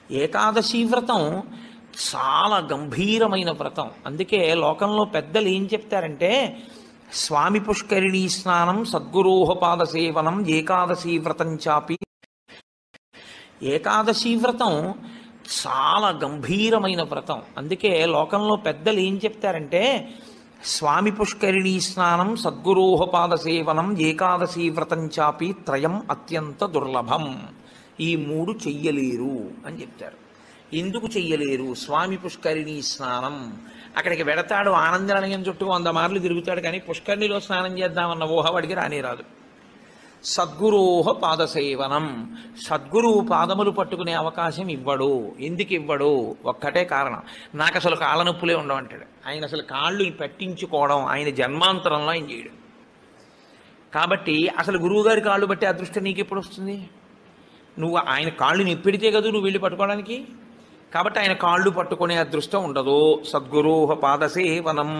ఏకాదశి వ్రతం చాలా గంభీరమైన వ్రతం. అందుకే లోకంలో పెద్దలు ఏం చెప్తారంటే, స్వామి పుష్కరిణీ స్నానం సద్గురోహపాద సేవనం ఏకాదశి వ్రతం చాపి. ఏకాదశి వ్రతం చాలా గంభీరమైన వ్రతం. అందుకే లోకంలో పెద్దలు ఏం చెప్తారంటే, స్వామి పుష్కరిణీ స్నానం సద్గురోహపాద సేవనం ఏకాదశి వ్రతం చాపి త్రయం అత్యంత దుర్లభం. ఈ మూడు చెయ్యలేరు అని చెప్తారు. ఎందుకు చెయ్యలేరు? స్వామి పుష్కరిణీ స్నానం అక్కడికి వెడతాడు, ఆనందనిలయం చుట్టూ 100 మార్లు తిరుగుతాడు, కానీ పుష్కరిణిలో స్నానం చేద్దామన్న ఊహ వాడికి రానేరాదు. సద్గురోహ పాదసేవనం, సద్గురువు పాదములు పట్టుకునే అవకాశం ఇవ్వడు. ఎందుకు ఇవ్వడు? ఒక్కటే కారణం, నాకు అసలు కాళ్ళ నొప్పులే ఉండవంటాడు. ఆయన అసలు కాళ్ళు పట్టించుకోవడం ఆయన జన్మాంతరంలో ఆయన చేయడు. కాబట్టి అసలు గురువుగారి కాళ్ళు బట్టి అదృష్టం నీకు ఎప్పుడు వస్తుంది? నువ్వు ఆయన కాళ్ళు నిప్పెడితే కదా నువ్వు వెళ్ళి పట్టుకోవడానికి. కాబట్టి ఆయన కాళ్ళు పట్టుకునే అదృష్టం ఉండదు. సద్గురోహ పాదసేవనం.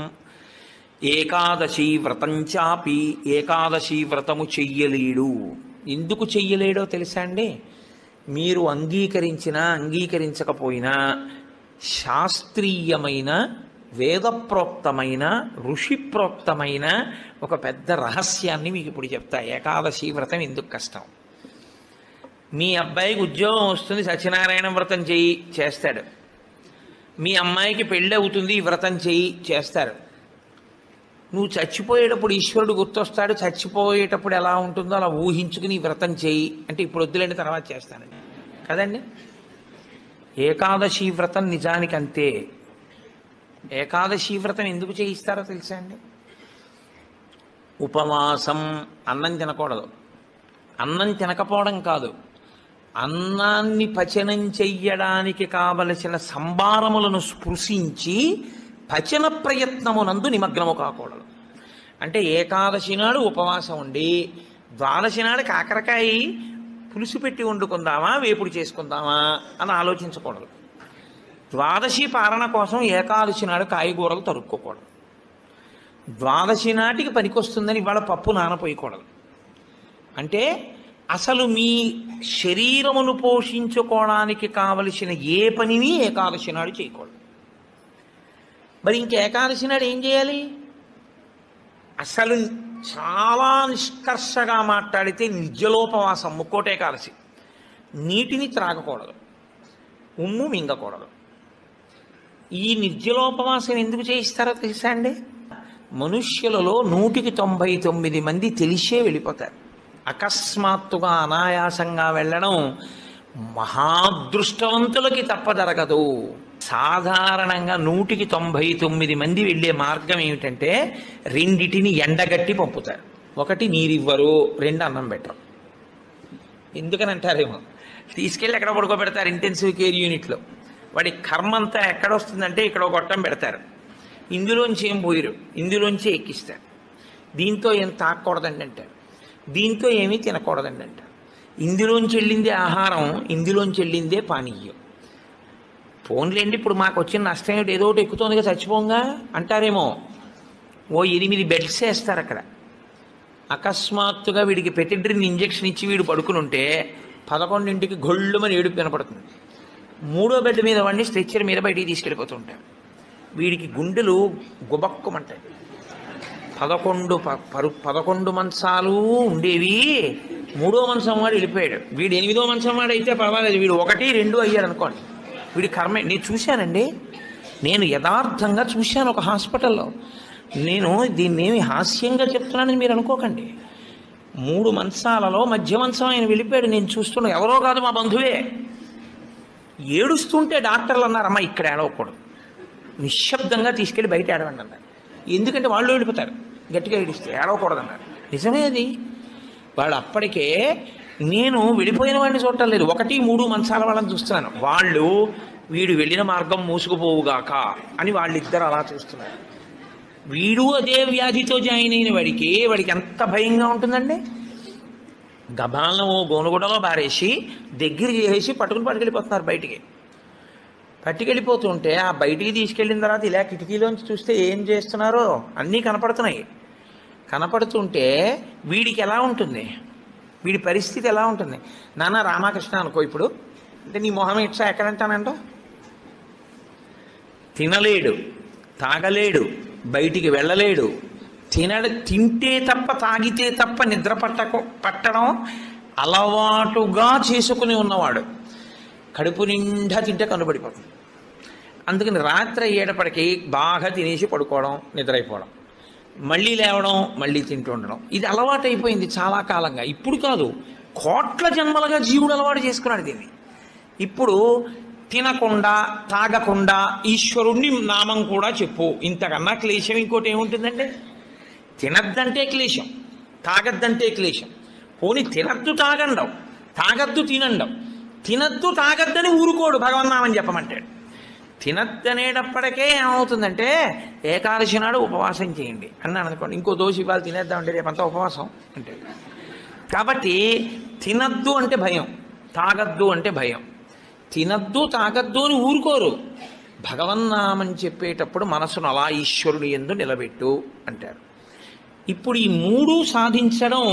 ఏకాదశి వ్రతం చాపి, ఏకాదశి వ్రతము చెయ్యలేడు. ఎందుకు చెయ్యలేడో తెలుసా అండి? మీరు అంగీకరించినా అంగీకరించకపోయినా శాస్త్రీయమైన వేదప్రోక్తమైన ఋషిప్రోక్తమైన ఒక పెద్ద రహస్యాన్ని మీకు ఇప్పుడు చెప్తా. ఏకాదశి వ్రతం ఎందుకు కష్టం? మీ అబ్బాయికి ఉద్యోగం వస్తుంది, సత్యనారాయణ వ్రతం చెయ్యి, చేస్తాడు. మీ అమ్మాయికి పెళ్ళి అవుతుంది, ఈ వ్రతం చెయ్యి, చేస్తారు. నువ్వు చచ్చిపోయేటప్పుడు ఈశ్వరుడు గుర్తొస్తాడు, చచ్చిపోయేటప్పుడు ఎలా ఉంటుందో అలా ఊహించుకుని వ్రతం చేయి అంటే, ఇప్పుడు వద్దులేండి తర్వాత చేస్తానండి కదండి. ఏకాదశి వ్రతం నిజానికి అంతే. ఏకాదశి వ్రతం ఎందుకు చేయిస్తారో తెలుసా అండి? ఉపవాసం, అన్నం తినకూడదు. అన్నం తినకపోవడం కాదు, అన్నాన్ని పచనం చెయ్యడానికి కావలసిన సంభారములను స్పృశించి పచన ప్రయత్నమునందు నిమగ్నము కాకూడదు. అంటే ఏకాదశి నాడు ఉపవాసం ఉండి ద్వాదశి నాడు కాకరకాయ పులుసు పెట్టి వండుకుందామా వేపుడు చేసుకుందామా అని ఆలోచించకూడదు. ద్వాదశి పారణ కోసం ఏకాదశి నాడు కాయగూరలు తరుక్కోకూడదు. ద్వాదశి నాటికి పనికొస్తుందని ఇవాళ పప్పు నానపోయకూడదు. అంటే అసలు మీ శరీరమును పోషించుకోవడానికి కావలసిన ఏ పనిని ఏకాదశి నాడు చేయకూడదు. మరి ఇంక ఏకాదశి నాడు ఏం చేయాలి? అసలు చాలా నిష్కర్షగా మాట్లాడితే నిర్జలోపవాసం, ముక్కోటి ఏకాదశి. నీటిని త్రాగకూడదు, ఉమ్ము మింగకూడదు. ఈ నిర్జలోపవాసం ఎందుకు చేయిస్తారో తెలుసా అండి? మనుష్యులలో 199 మంది తెలిసే వెళ్ళిపోతారు. అకస్మాత్తుగా అనాయాసంగా వెళ్ళడం మహాదృష్టవంతులకి తప్ప జరగదు. సాధారణంగా 199 మంది వెళ్ళే మార్గం ఏమిటంటే, రెండిటిని ఎండగట్టి పంపుతారు. ఒకటి నీరివ్వరు, 2 అన్నం పెట్టరు. ఎందుకని అంటారేమో, తీసుకెళ్ళి ఎక్కడ పడుకోబెడతారు ఇంటెన్సివ్ కేర్ యూనిట్లో. వాడి కర్మ అంతా ఎక్కడొస్తుందంటే ఇక్కడ గొట్టం పెడతారు, ఇందులోంచి ఏం పోయిరు, ఇందులోంచి ఎక్కిస్తారు. దీంతో ఏం తాకూడదండి అంటారు, దీంతో ఏమీ తినకూడదండి అంటారు. ఇందులోంచి వెళ్ళిందే ఆహారం, ఇందులోంచి వెళ్ళిందే పానీయం. ఫోన్లేండి ఇప్పుడు మాకు వచ్చిన నష్టం ఏమిటి, ఏదో ఒకటి ఎక్కుతోందిగా చచ్చిపోంగా అంటారేమో. ఓ 8 బెడ్స్ వేస్తారు అక్కడ. అకస్మాత్తుగా వీడికి పెటిడ్రిన్ ఇంజెక్షన్ ఇచ్చి వీడు పడుకుని ఉంటే 11ంటికి గొళ్ళుమని ఏడుపు వినపడుతుంది. 3వ బెడ్ మీద వాడిని స్ట్రెచ్చర్ మీద బయటికి తీసుకెళ్ళిపోతూ ఉంటారు. వీడికి గుండెలు గుబక్కుమంటాయి. 11 మంచాలు ఉండేవి, 3వ మంచం వాడు వెళ్ళిపోయాడు. వీడు 8వ మంచం వాడు అయితే పర్వాలేదు, వీడు 1, 2 అయ్యాడు అనుకోండి. వీడి కర్మే. నేను చూశానండి, నేను యథార్థంగా చూశాను ఒక హాస్పిటల్లో. నేను దీన్ని ఏమి హాస్యంగా చెప్తున్నానని మీరు అనుకోకండి. 3 మంచాలలో మధ్య మంచం ఆయన వెళ్ళిపోయాడు. నేను చూస్తున్నా, ఎవరో కాదు మా బంధువే. ఏడుస్తుంటే డాక్టర్లు అన్నారు, అమ్మ ఇక్కడ ఏడవకూడదు, నిశ్శబ్దంగా తీసుకెళ్ళి బయట ఏడవండి అన్నారు. ఎందుకంటే వాళ్ళు వెళ్ళిపోతారు గట్టిగా ఏడిస్తే, ఏడవకూడదన్నారు. నిజమే అది. వాళ్ళు అప్పటికే, నేను వెళ్ళిపోయిన వాడిని చూడటం లేదు, 1, 3 మంచాల వాళ్ళని చూస్తున్నాను. వాళ్ళు వీడు వెళ్ళిన మార్గం మూసుకుపోవుగాక అని వాళ్ళిద్దరు అలా చూస్తున్నారు. వీడు అదే వ్యాధితో జాయిన్ అయిన వాడికి ఎంత భయంగా ఉంటుందండి. గబాలను ఓ గోనుగుడలో బారేసి దగ్గర చేసి పట్టుకెళ్ళిపోతున్నారు బయటికి. పట్టుకెళ్ళిపోతుంటే ఆ బయటికి తీసుకెళ్ళిన తర్వాత ఇలా కిటికీలోంచి చూస్తే ఏం చేస్తున్నారో అన్నీ కనపడుతున్నాయి. కనపడుతుంటే వీడికి ఎలా ఉంటుంది, వీడి పరిస్థితి ఎలా ఉంటుంది? నాన్న రామకృష్ణ అనుకో, ఇప్పుడు అంటే నీ మొహం ఇట్లా ఎక్కడంటానంట. తినలేడు, తాగలేడు, బయటికి వెళ్ళలేడు, తింటే తప్ప తాగితే తప్ప నిద్ర పట్టడం అలవాటుగా చేసుకుని ఉన్నవాడు కడుపు నిండా తింటే కనుబడిపోతుంది. అందుకని రాత్రి అయ్యేటప్పటికీ బాగా తినేసి పడుకోవడం, నిద్రైపోవడం, మళ్ళీ లేవడం, మళ్ళీ తింటూ ఉండడం, ఇది అలవాటు అయిపోయింది చాలా కాలంగా. ఇప్పుడు కాదు, కోట్ల జన్మలుగా జీవుడు అలవాటు చేసుకున్నాడు దీన్ని. ఇప్పుడు తినకుండా తాగకుండా ఈశ్వరుణ్ణి నామం కూడా చెప్పు, ఇంతకన్నా క్లేశం ఇంకోటి ఏముంటుందండి? తినద్దంటే క్లేశం, తాగద్దంటే క్లేశం. పోనీ తినద్దు తాగండం, తాగద్దు తినండం. తినద్దు తాగద్దని ఊరుకోడు భగవన్నామని చెప్పమంటాడు. తినద్దనేటప్పటికే ఏమవుతుందంటే ఏకాదశి నాడు ఉపవాసం చేయండి అన్నాను అనుకోండి, ఇంకో దోశ ఇవాళ తినేద్దామంటే రేపంతా ఉపవాసం అంటే. కాబట్టి తినద్దు అంటే భయం, తాగద్దు అంటే భయం. తినద్దు తాగద్దు అని ఊరుకోరు. భగవన్నామని చెప్పేటప్పుడు మనసును అలా ఈశ్వరుని యందు నిలబెట్టు అంటారు. ఇప్పుడు ఈ మూడు సాధించడం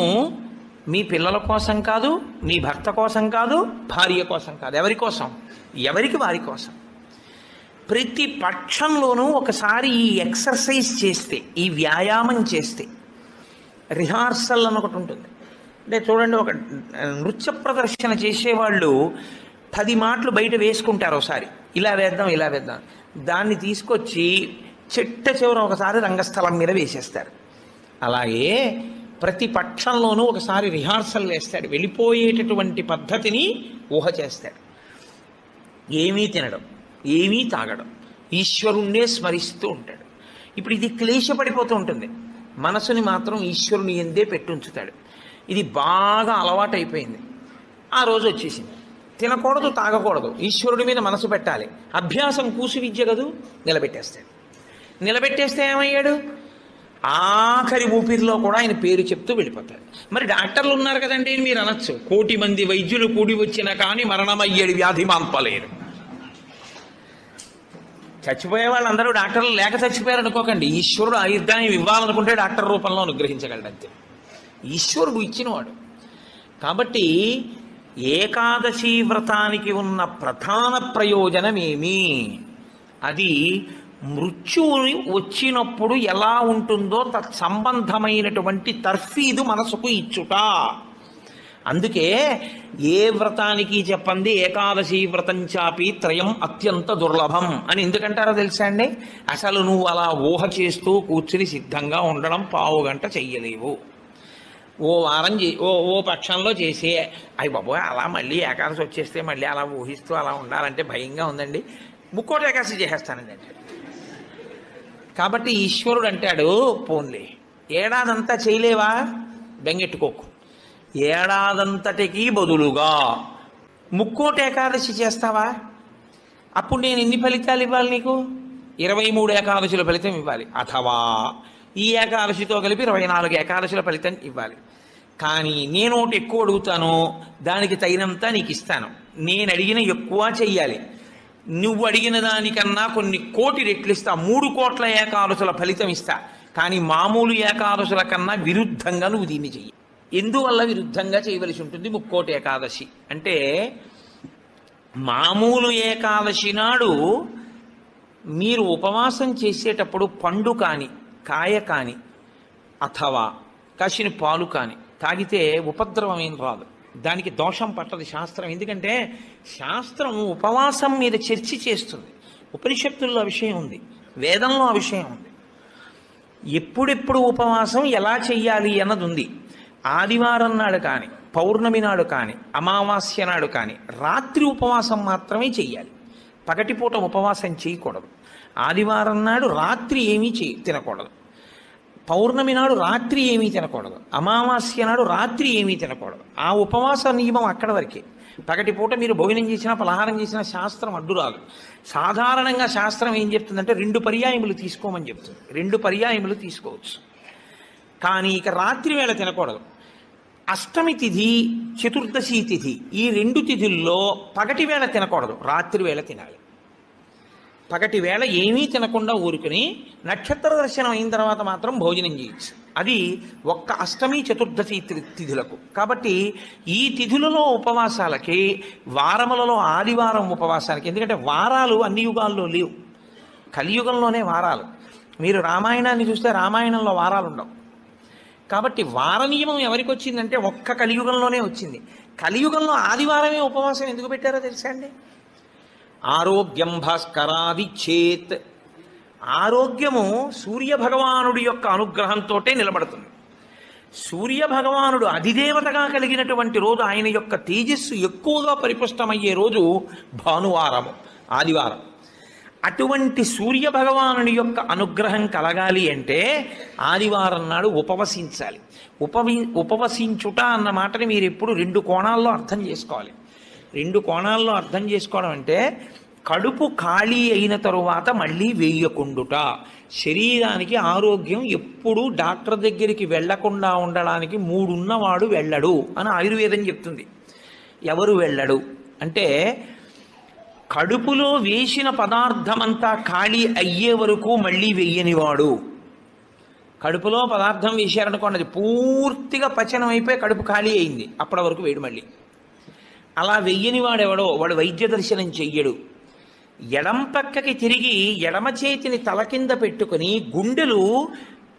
మీ పిల్లల కోసం కాదు, మీ భర్త కోసం కాదు, భార్య కోసం కాదు. ఎవరి కోసం? ఎవరికి వారి కోసం. ప్రతి పక్షంలోనూ ఒకసారి ఈ ఎక్సర్సైజ్ చేస్తే, ఈ వ్యాయామం చేస్తే, రిహార్సల్ అని ఒకటి ఉంటుంది. అంటే చూడండి, ఒక నృత్య ప్రదర్శన చేసేవాళ్ళు 10 మాటలు బయట వేసుకుంటారు. ఒకసారి ఇలా వేద్దాం, ఇలా వేద్దాం, దాన్ని తీసుకొచ్చి చిట్ట చివర ఒకసారి రంగస్థలం మీద వేసేస్తారు. అలాగే ప్రతి పక్షంలోనూ ఒకసారి రిహార్సల్ వేస్తాడు, వెళ్ళిపోయేటటువంటి పద్ధతిని ఊహ చేస్తాడు. ఏమీ తినడం, ఏమీ తాగడం, ఈశ్వరుణ్ణే స్మరిస్తూ ఉంటాడు. ఇప్పుడు ఇది క్లేశపడిపోతూ ఉంటుంది, మనసుని మాత్రం ఈశ్వరుని ఎందే పెట్టుంచుతాడు. ఇది బాగా అలవాటైపోయింది. ఆ రోజు వచ్చేసింది, తినకూడదు తాగకూడదు, ఈశ్వరుడి మీద మనసు పెట్టాలి. అభ్యాసం కూసు విద్య కదూ, నిలబెట్టేస్తాడు. నిలబెట్టేస్తే ఏమయ్యాడు? ఆఖరి ఊపిరిలో కూడా ఆయన పేరు చెప్తూ వెళ్ళిపోతాడు. మరి డాక్టర్లు ఉన్నారు కదండి మీరు అనొచ్చు, 1,000,000 మంది వైద్యులు కూడి వచ్చినా కానీ మరణమయ్యేది వ్యాధి మాన్పలేరు. చచ్చిపోయే వాళ్ళందరూ డాక్టర్లు లేక చచ్చిపోయారు అనుకోకండి. ఈశ్వరుడు ఆయుర్దాయం ఇవ్వాలనుకుంటే డాక్టర్ రూపంలో అనుగ్రహించగలడంతే, ఈశ్వరుడు ఇచ్చినవాడు. కాబట్టి ఏకాదశి వ్రతానికి ఉన్న ప్రధాన ప్రయోజనమేమి? అది మృత్యువుని వచ్చినప్పుడు ఎలా ఉంటుందో తత్సంబంధమైనటువంటి తర్ఫీదు మనసుకు ఇచ్చుట. అందుకే ఏ వ్రతానికి చెప్పండి ఏకాదశి వ్రతం చాపి త్రయం అత్యంత దుర్లభం అని ఎందుకంటారో తెలుసా అండి? అసలు నువ్వు అలా ఊహ చేస్తూ కూర్చుని సిద్ధంగా ఉండడం 1/2 గంట చెయ్యలేవు. ఓ వారం ఓ పక్షంలో చేసి అయ్యి బాబోయ్ అలా మళ్ళీ ఏకాదశి వచ్చేస్తే మళ్ళీ అలా ఊహిస్తూ అలా ఉండాలంటే భయంగా ఉందండి, ముక్కోటి ఏకాదశి చేసేస్తానండి అంటే. కాబట్టి ఈశ్వరుడు అంటాడు, పోన్లే ఏడాదంతా చేయలేవా, బెంగెట్టుకోకు, ఏడాదంతటికి బదులుగా ముక్కోటి ఏకాదశి చేస్తావా, అప్పుడు నేను ఎన్ని ఫలితాలు ఇవ్వాలి నీకు? 23 ఏకాదశుల ఫలితం ఇవ్వాలి, అథవా ఈ ఏకాదశితో కలిపి 24 ఏకాదశుల ఫలితం ఇవ్వాలి. కానీ నేను ఒకటి ఎక్కువ అడుగుతాను, దానికి తగినంత నీకు ఇస్తాను. నేను అడిగిన ఎక్కువ చెయ్యాలి, నువ్వు అడిగిన దానికన్నా కొన్ని కోటి రెట్లు ఇస్తా, 3 కోట్ల ఏకాదశుల ఫలితం ఇస్తా. కానీ మామూలు ఏకాదశుల కన్నా విరుద్ధంగా నువ్వు దీన్ని చెయ్యి. ఎందువల్ల విరుద్ధంగా చేయవలసి ఉంటుంది ముక్కోటి ఏకాదశి అంటే, మామూలు ఏకాదశి నాడు మీరు ఉపవాసం చేసేటప్పుడు పండు కాని, కాయ కాని, అథవా కాసిన పాలు కాని తాగితే ఉపద్రవం ఏం రాదు, దానికి దోషం పట్టదు శాస్త్రం. ఎందుకంటే శాస్త్రం ఉపవాసం మీద చర్చ చేస్తుంది. ఉపనిషత్తుల్లో ఆ విషయం ఉంది, వేదంలో ఆ విషయం ఉంది. ఎప్పుడెప్పుడు ఉపవాసం ఎలా చెయ్యాలి అన్నది ఉంది. ఆదివారం నాడు కానీ, పౌర్ణమి నాడు కానీ, అమావాస్య నాడు కానీ రాత్రి ఉపవాసం మాత్రమే చెయ్యాలి, పగటిపూట ఉపవాసం చేయకూడదు. ఆదివారం నాడు రాత్రి ఏమీ తినకూడదు, పౌర్ణమి నాడు రాత్రి ఏమీ తినకూడదు, అమావాస్య నాడు రాత్రి ఏమీ తినకూడదు. ఆ ఉపవాస నియమం అక్కడ వరకే. పగటిపూట మీరు భోజనం చేసినా పలహారం చేసినా శాస్త్రం అడ్డురాదు. సాధారణంగా శాస్త్రం ఏం చెప్తుందంటే 2 పర్యాయములు తీసుకోమని చెప్తుంది. 2 పర్యాయములు తీసుకోవచ్చు, కానీ ఇక రాత్రి వేళ తినకూడదు. అష్టమి తిథి, చతుర్దశి తిథి, ఈ 2 తిథుల్లో పగటి వేళ తినకూడదు, రాత్రి వేళ తినాలి. పగటి వేళ ఏమీ తినకుండా ఊరుకుని నక్షత్ర దర్శనం అయిన తర్వాత మాత్రం భోజనం చేయొచ్చు. అది ఒక్క అష్టమి చతుర్దశి తిథులకు. కాబట్టి ఈ తిథులలో ఉపవాసాలకి, వారములలో ఆదివారం ఉపవాసాలకి, ఎందుకంటే వారాలు అన్ని యుగాల్లో లేవు, కలియుగంలోనే వారాలు. మీరు రామాయణాన్ని చూస్తే రామాయణంలో వారాలు ఉండవు. కాబట్టి వార నియమం ఎవరికి వచ్చిందంటే ఒక్క కలియుగంలోనే వచ్చింది. కలియుగంలో ఆదివారమే ఉపవాసం ఎందుకు పెట్టారో తెలుసా అండి? ఆరోగ్యం భాస్కరాది చేత్, ఆరోగ్యము సూర్యభగవానుడి యొక్క అనుగ్రహంతో నిలబడుతుంది. సూర్యభగవానుడు అధిదేవతగా కలిగినటువంటి రోజు, ఆయన యొక్క తేజస్సు ఎక్కువగా పరిపుష్టమయ్యే రోజు భానువారము, ఆదివారం. అటువంటి సూర్యభగవానుని యొక్క అనుగ్రహం కలగాలి అంటే ఆదివారం నాడు ఉపవసించాలి. ఉపవసించుట అన్న మాటని మీరు ఎప్పుడు రెండు కోణాల్లో అర్థం చేసుకోవాలి. రెండు కోణాల్లో అర్థం చేసుకోవడం అంటే కడుపు ఖాళీ అయిన తరువాత మళ్ళీ వేయకుండుట. శరీరానికి ఆరోగ్యం ఎప్పుడూ డాక్టర్ దగ్గరికి వెళ్లకుండా ఉండడానికి 3 ఉన్నవాడు వెళ్ళడు అని ఆయుర్వేదం చెప్తుంది. ఎవరు వెళ్ళడు అంటే కడుపులో వేసిన పదార్థమంతా ఖాళీ అయ్యే వరకు మళ్ళీ వెయ్యనివాడు. కడుపులో పదార్థం వేశారనుకోండి, అది పూర్తిగా పచనం అయిపోయి కడుపు ఖాళీ అయింది, అప్పటి వరకు వేడు మళ్ళీ. అలా వెయ్యని వాడెవడో వాడు వైద్య దర్శనం చెయ్యడు. ఎడం పక్కకి తిరిగి ఎడమ చేతిని తల కింద పెట్టుకుని గుండెలు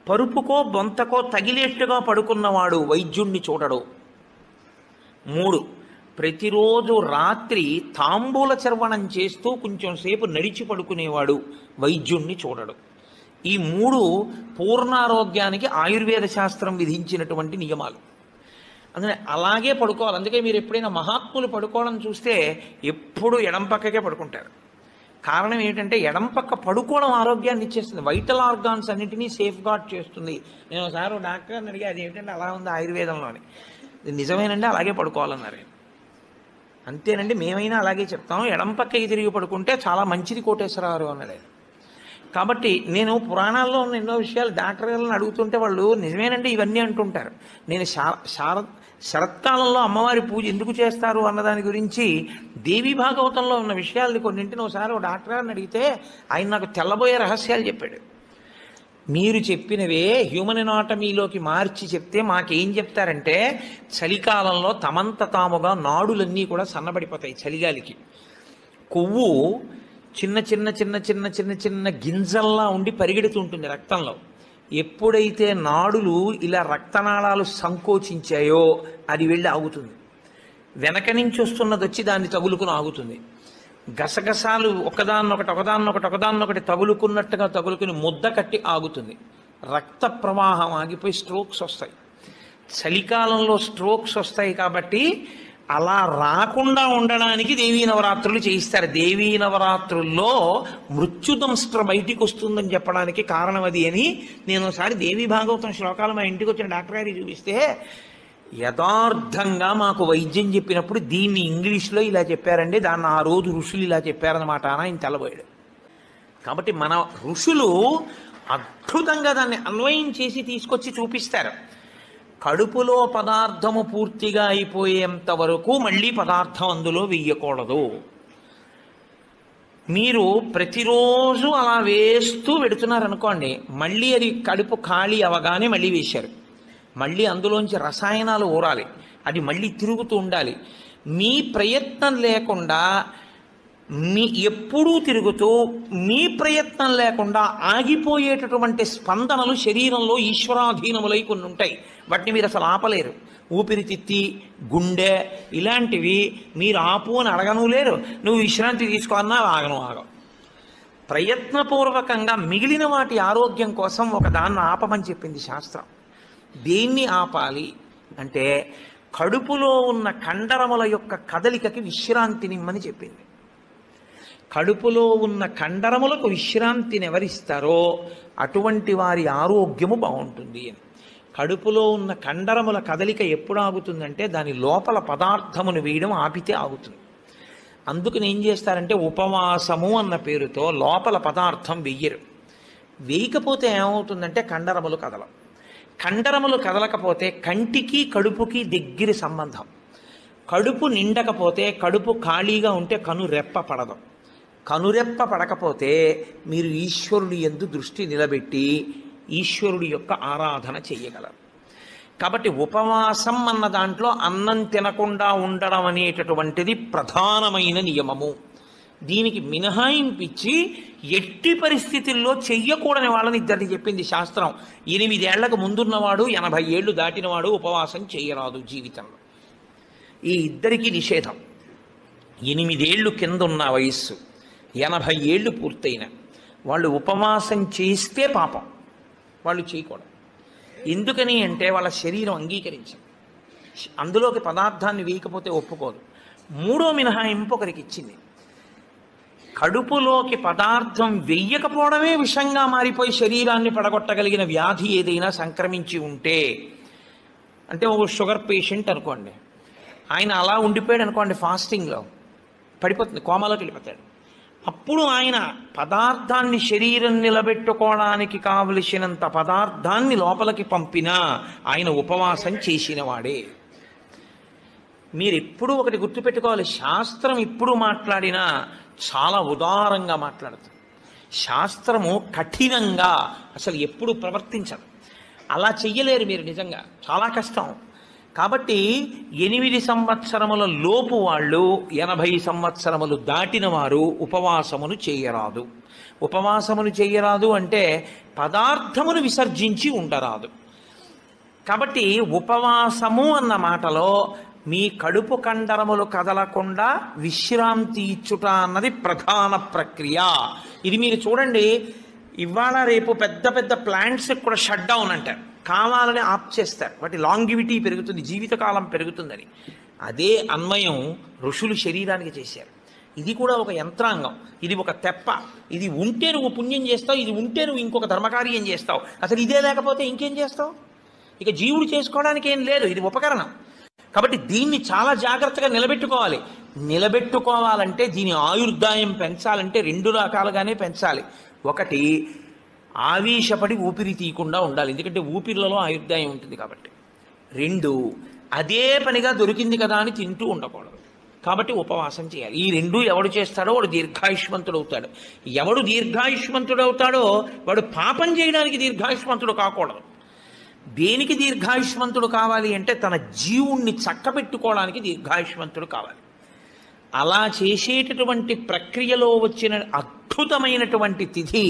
పరుపుకో బొంతకో తగిలేట్టుగా పడుకున్నవాడు వైద్యుణ్ణి చూడడు. 3, ప్రతిరోజు రాత్రి తాంబూల చర్వణం చేస్తూ కొంచెం సేపు నడిచి పడుకునేవాడు వైద్యుణ్ణి చూడడు. ఈ 3 పూర్ణారోగ్యానికి ఆయుర్వేద శాస్త్రం విధించినటువంటి నియమాలు. అందుకని అలాగే పడుకోవాలి. అందుకే మీరు ఎప్పుడైనా మహాత్ములు పడుకోవడం చూస్తే ఎప్పుడు ఎడం పక్కకే పడుకుంటారు. కారణం ఏంటంటే ఎడం పక్క పడుకోవడం ఆరోగ్యాన్ని ఇచ్చేస్తుంది, వైటల్ ఆర్గాన్స్ అన్నింటినీ సేఫ్ గార్డ్ చేస్తుంది. నేను ఒకసారి డాక్టర్ని అడిగి అది ఏమిటంటే అలా ఉంది ఆయుర్వేదంలోని. నిజమేనండి, అలాగే పడుకోవాలన్నారు. అంతేనండి, మేమైనా అలాగే చెప్తాం, ఎడం పక్కకి తిరిగి పడుకుంటే చాలా మంచిది కోటేశ్వరరావు అన్నాడు. కాబట్టి నేను పురాణాల్లో ఉన్న ఎన్నో విషయాలు డాక్టర్ గారిని అడుగుతుంటే వాళ్ళు నిజమేనండి ఇవన్నీ అంటుంటారు. నేను శరత్కాలంలో అమ్మవారి పూజ ఎందుకు చేస్తారు అన్నదాని గురించి దేవీ భాగవతంలో ఉన్న విషయాలు కొన్నింటిని ఒకసారి డాక్టర్ గారిని అడిగితే ఆయన నాకు తెల్లబోయే రహస్యాలు చెప్పాడు. మీరు చెప్పినవే హ్యూమన్ ఎనాటమీలోకి మార్చి చెప్తే మాకేం చెప్తారంటే చలికాలంలో తమంత తాముగా నాడులన్నీ కూడా సన్నబడిపోతాయి. చలిగాలికి కొవ్వు చిన్న చిన్న చిన్న చిన్న చిన్న చిన్న గింజల్లా ఉండి పరిగెడుతుంటుంది రక్తంలో. ఎప్పుడైతే నాడులు ఇలా రక్తనాళాలు సంకోచించాయో అది వెళ్ళి ఆగుతుంది. వెనక నుంచి వస్తున్నది వచ్చి దాన్ని తగులుకుని ఆగుతుంది. గసగసాలు ఒకదాన్నొకటి తగులుకున్నట్టుగా తగులుకుని ముద్ద కట్టి ఆగుతుంది. రక్త ప్రవాహం ఆగిపోయి స్ట్రోక్స్ వస్తాయి. చలికాలంలో స్ట్రోక్స్ వస్తాయి కాబట్టి అలా రాకుండా ఉండడానికి దేవీ నవరాత్రులు చేయిస్తారు. దేవీ నవరాత్రుల్లో మృత్యుదంస్ట్ర బయటికి వస్తుందని చెప్పడానికి కారణం అది అని నేను ఒకసారి దేవీ భాగవతం శ్లోకాలు మా ఇంటికి వచ్చిన డాక్టర్ గారికి చూపిస్తే యథార్థంగా మాకు వైద్యం చెప్పినప్పుడు దీన్ని ఇంగ్లీష్లో ఇలా చెప్పారండి, దాన్ని ఆ రోజు ఋషులు ఇలా చెప్పారన్నమాట అని ఆయన తెల్లబోయాడు. కాబట్టి మన ఋషులు అద్భుతంగా దాన్ని అన్వయం చేసి తీసుకొచ్చి చూపిస్తారు. కడుపులో పదార్థము పూర్తిగా అయిపోయేంత వరకు మళ్ళీ పదార్థం అందులో వెయ్యకూడదు. మీరు ప్రతిరోజు అలా వేస్తూ పెడుతున్నారనుకోండి, మళ్ళీ అది కడుపు ఖాళీ అవగానే మళ్ళీ వేశారు. మళ్ళీ అందులోంచి రసాయనాలు ఊరాలి, అది మళ్ళీ తిరుగుతూ ఉండాలి. మీ ప్రయత్నం లేకుండా ఎప్పుడూ తిరుగుతూ మీ ప్రయత్నం లేకుండా ఆగిపోయేటటువంటి స్పందనలు శరీరంలో ఈశ్వరాధీనములై కొన్ని ఉంటాయి. వాటిని మీరు అసలు ఆపలేరు. ఊపిరితిత్తి, గుండె ఇలాంటివి మీరు ఆపు అని అడగను లేరు. నువ్వు విశ్రాంతి తీసుకోవాలన్నా ఆగవు. ప్రయత్నపూర్వకంగా మిగిలిన వాటి ఆరోగ్యం కోసం ఒక దాన్ని ఆపమని చెప్పింది శాస్త్రం. దేన్ని ఆపాలి అంటే కడుపులో ఉన్న కండరముల యొక్క కదలికకి విశ్రాంతినిమ్మని చెప్పింది. కడుపులో ఉన్న కండరములకు విశ్రాంతిని ఎవరిస్తారో అటువంటి వారి ఆరోగ్యము బాగుంటుంది అని. కడుపులో ఉన్న కండరముల కదలిక ఎప్పుడు ఆగుతుందంటే దాని లోపల పదార్థమును వేయడం ఆపితే ఆగుతుంది. అందుకని ఏం చేస్తారంటే ఉపవాసము అన్న పేరుతో లోపల పదార్థం వెయ్యరు. వేయకపోతే ఏమవుతుందంటే కండరములు కదలవు. కండరములు కదలకపోతే కంటికి కడుపుకి దగ్గర సంబంధం. కడుపు నిండకపోతే, కడుపు ఖాళీగా ఉంటే కను రెప్ప పడదు. కనురెప్ప పడకపోతే మీరు ఈశ్వరుడి యందు దృష్టి నిలబెట్టి ఈశ్వరుడి యొక్క ఆరాధన చెయ్యగలరు. కాబట్టి ఉపవాసం అన్న దాంట్లో అన్నం తినకుండా ఉండడం అనేటటువంటిది ప్రధానమైన నియమము. దీనికి మినహాయింపిచ్చి ఎట్టి పరిస్థితుల్లో చెయ్యకూడని వాళ్ళని ఇద్దరిని చెప్పింది శాస్త్రం. 8 ఏళ్లకు ముందున్నవాడు 80 ఏళ్ళు దాటినవాడు ఉపవాసం చేయరాదు జీవితంలో. ఈ ఇద్దరికీ నిషేధం. 8 ఏళ్ళు కింద ఉన్న వయస్సు, 80 ఏళ్ళు పూర్తయిన వాళ్ళు ఉపవాసం చేస్తే పాపం, వాళ్ళు చేయకూడదు. ఎందుకని అంటే వాళ్ళ శరీరం అంగీకరించదు, అందులోకి పదార్థాన్ని వేయకపోతే ఒప్పుకోదు. 3వ మినహాయింపు ఒకరికి ఇచ్చింది. కడుపులోకి పదార్థం వెయ్యకపోవడమే విషంగా మారిపోయి శరీరాన్ని పడగొట్టగలిగిన వ్యాధి ఏదైనా సంక్రమించి ఉంటే, అంటే ఒక షుగర్ పేషెంట్ అనుకోండి, ఆయన అలా ఉండిపోయాడు అనుకోండి, ఫాస్టింగ్లో పడిపోతుంది, కోమాలోకి వెళ్ళిపోతాడు. అప్పుడు ఆయన పదార్థాన్ని శరీరం నిలబెట్టుకోవడానికి కావలసినంత పదార్థాన్ని లోపలికి పంపినా ఆయన ఉపవాసం చేసిన వాడే. మీరు ఎప్పుడూ ఒకటి గుర్తుపెట్టుకోవాలి, శాస్త్రం ఎప్పుడు మాట్లాడినా చాలా ఉదారంగా మాట్లాడుతుంది. శాస్త్రము కఠినంగా అసలు ఎప్పుడు ప్రవర్తించదు. అలా చెయ్యలేరు మీరు, నిజంగా చాలా కష్టం. కాబట్టి 8 సంవత్సరముల లోపు వాళ్ళు 80 సంవత్సరములు దాటిన వారు ఉపవాసమును చేయరాదు. ఉపవాసమును చేయరాదు అంటే పదార్థమును విసర్జించి ఉండరాదు. కాబట్టి ఉపవాసము అన్న మాటలో మీ కడుపు కండరములు కదలకుండా విశ్రాంతి ఇచ్చుట అన్నది ప్రధాన ప్రక్రియ. ఇది మీరు చూడండి, ఇవాళ రేపు పెద్ద పెద్ద ప్లాంట్స్ కూడా షట్ డౌన్ అంటారు, కావాలని ఆప్ చేస్తారు, వాటి లాంగివిటీ పెరుగుతుంది, జీవితకాలం పెరుగుతుందని. అదే అన్వయం ఋషులు శరీరానికి చేశారు. ఇది కూడా ఒక యంత్రాంగం, ఇది ఒక తెప్ప. ఇది ఉంటే నువ్వు పుణ్యం చేస్తావు, ఇది ఉంటే నువ్వు ఇంకొక ధర్మకార్యం చేస్తావు. అసలు ఇదే లేకపోతే ఇంకేం చేస్తావు? ఇక జీవుడు చేసుకోవడానికి ఏం లేదు, ఇది ఉపకరణం. కాబట్టి దీన్ని చాలా జాగ్రత్తగా నిలబెట్టుకోవాలి. నిలబెట్టుకోవాలంటే దీని ఆయుర్దాయం పెంచాలంటే 2 రకాలుగానే పెంచాలి. ఒకటి, ఆవేశపడి ఊపిరి తీయకుండా ఉండాలి, ఎందుకంటే ఊపిరిలలో ఆయుర్దాయం ఉంటుంది కాబట్టి. 2, అదే పనిగా దొరికింది కదా అని తింటూ ఉండకూడదు, కాబట్టి ఉపవాసం చేయాలి. ఈ 2 ఎవడు చేస్తాడో వాడు దీర్ఘాయుష్మంతుడు అవుతాడు. ఎవడు దీర్ఘాయుష్మంతుడు అవుతాడో వాడు పాపం చేయడానికి దీర్ఘాయుష్మంతుడు కాకూడదు. దేనికి దీర్ఘాయుష్మంతుడు కావాలి అంటే తన జీవుణ్ణి చక్కబెట్టుకోవడానికి దీర్ఘాయుష్మంతుడు కావాలి. అలా చేసేటటువంటి ప్రక్రియలో వచ్చిన అద్భుతమైనటువంటి తిథి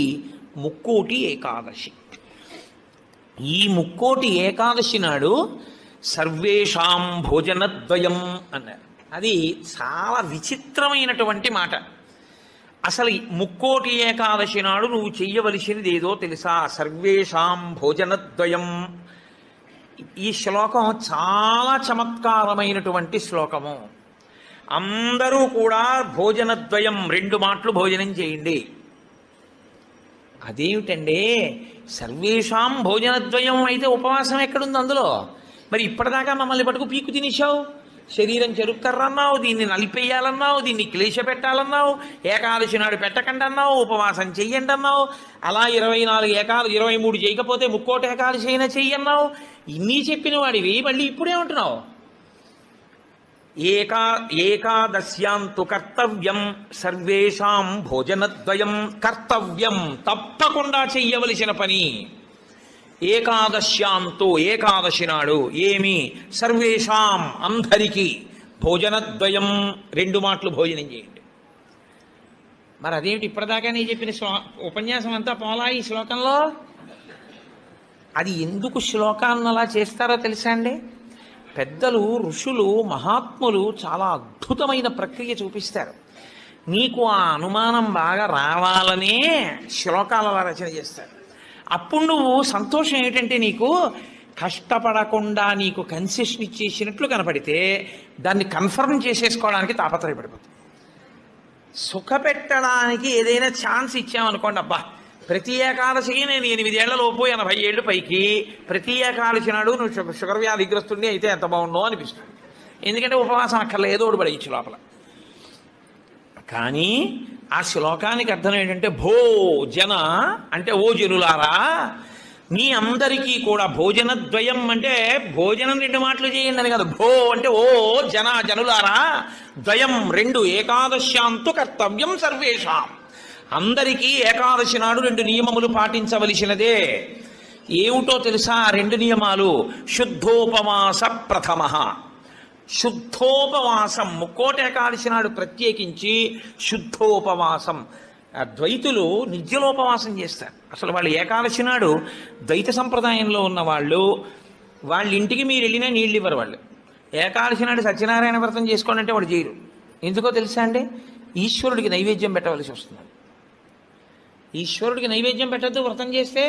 ముక్కోటి ఏకాదశి. ఈ ముక్కోటి ఏకాదశి నాడు సర్వేషాం భోజనద్వయం అన్నారు. అది చాలా విచిత్రమైనటువంటి మాట. అసలు ముక్కోటి ఏకాదశి నాడు నువ్వు చెయ్యవలసినది ఏదో తెలుసా? సర్వేషాం భోజనద్వయం. ఈ శ్లోకం చాలా చమత్కారమైనటువంటి శ్లోకము. అందరూ కూడా భోజనద్వయం, 2 మాటలు భోజనం చేయండి. అదేమిటండి, సర్వేషాం భోజనద్వయం అయితే ఉపవాసం ఎక్కడుంది అందులో? మరి ఇప్పటిదాకా మమ్మల్ని పట్టుకు పీకు తినేశావు, శరీరం చెరుక్కర్రన్నావు, దీన్ని నలిపేయాలన్నావు, దీన్ని క్లేశ పెట్టాలన్నావు, ఏకాదశి నాడు పెట్టకండి అన్నావు, ఉపవాసం చెయ్యండి అన్నావు, అలా 24 ఏకాదశి 23 చేయకపోతే ముక్కోటి ఏకాదశి అయినా చెయ్యన్నావు. ఇన్ని చెప్పిన వాడివి మళ్ళీ ఇప్పుడేమంటున్నావు? ఏకాదశ్యాంతు కర్తవ్యం సర్వేషాం భోజనద్వయం. కర్తవ్యం, తప్పకుండా చెయ్యవలసిన పని. ఏకాదశ్యాంతో, ఏకాదశి నాడు ఏమి? సర్వేషాం, అందరికీ. భోజనద్వయం, 2 మాటలు భోజనం చేయండి. మరి అదేమిటి ఇప్పటిదాకా నేను చెప్పిన ఉపన్యాసం అంతా పోలా ఈ శ్లోకంలో? అది ఎందుకు శ్లోకాన్ని అలా చేస్తారో తెలుసా అండి? పెద్దలు, ఋషులు, మహాత్ములు చాలా అద్భుతమైన ప్రక్రియ చూపిస్తారు. నీకు ఆ అనుమానం బాగా రావాలనే శ్లోకాల రచన చేస్తారు. అప్పుడు నువ్వు సంతోషం ఏంటంటే నీకు కష్టపడకుండా నీకు కన్సెషన్ ఇచ్చేసినట్లు కనపడితే దాన్ని కన్ఫర్మ్ చేసేసుకోవడానికి తాపత్రయపడిపోతుంది. సుఖపెట్టడానికి ఏదైనా ఛాన్స్ ఇచ్చామనుకోండి, అబ్బా ప్రతి ఏకాదశికి నేను 8 ఏళ్లలోపు 80 ఏళ్ళు పైకి ప్రతి ఏకాదశి నాడు నువ్వు షుగర్ వ్యాధిగ్రస్తుడిని అయితే ఎంత బాగుండో అనిపిస్తుంది. ఎందుకంటే ఉపవాసం అక్కర్లేదు, ఏదో ఒకటి పడేయచ్చు లోపల. కానీ ఆ శ్లోకానికి అర్థం ఏంటంటే భోజన అంటే ఓ జనులారా, మీ అందరికీ కూడా భోజనద్వయం అంటే భోజనం 2 మాటలు చేయండి అని కదా. భో అంటే ఓ జనులారా, ద్వయం 2, ఏకాదశ్యాంతు కర్తవ్యం సర్వేషాం. అందరికీ ఏకాదశి నాడు 2 నియమములు పాటించవలసినదే. ఏమిటో తెలుసా 2 నియమాలు? శుద్ధోపవాస ప్రథమ. శుద్ధోపవాసం, ముక్కోటి ఏకాదశి నాడు ప్రత్యేకించి శుద్ధోపవాసం. ద్వైతులు నిర్జలోపవాసం చేస్తారు. అసలు వాళ్ళు ఏకాదశి నాడు ద్వైత సంప్రదాయంలో ఉన్న వాళ్ళు, వాళ్ళ ఇంటికి మీరు వెళ్ళినా నీళ్ళు ఇవ్వరు. వాళ్ళు ఏకాదశి నాడు సత్యనారాయణ వ్రతం చేసుకోండి అంటే వాడు చేయరు. ఎందుకో తెలుసా అండి? ఈశ్వరుడికి నైవేద్యం పెట్టవలసి వస్తుంది. ఈశ్వరుడికి నైవేద్యం పెట్టద్దు వ్రతం చేస్తే,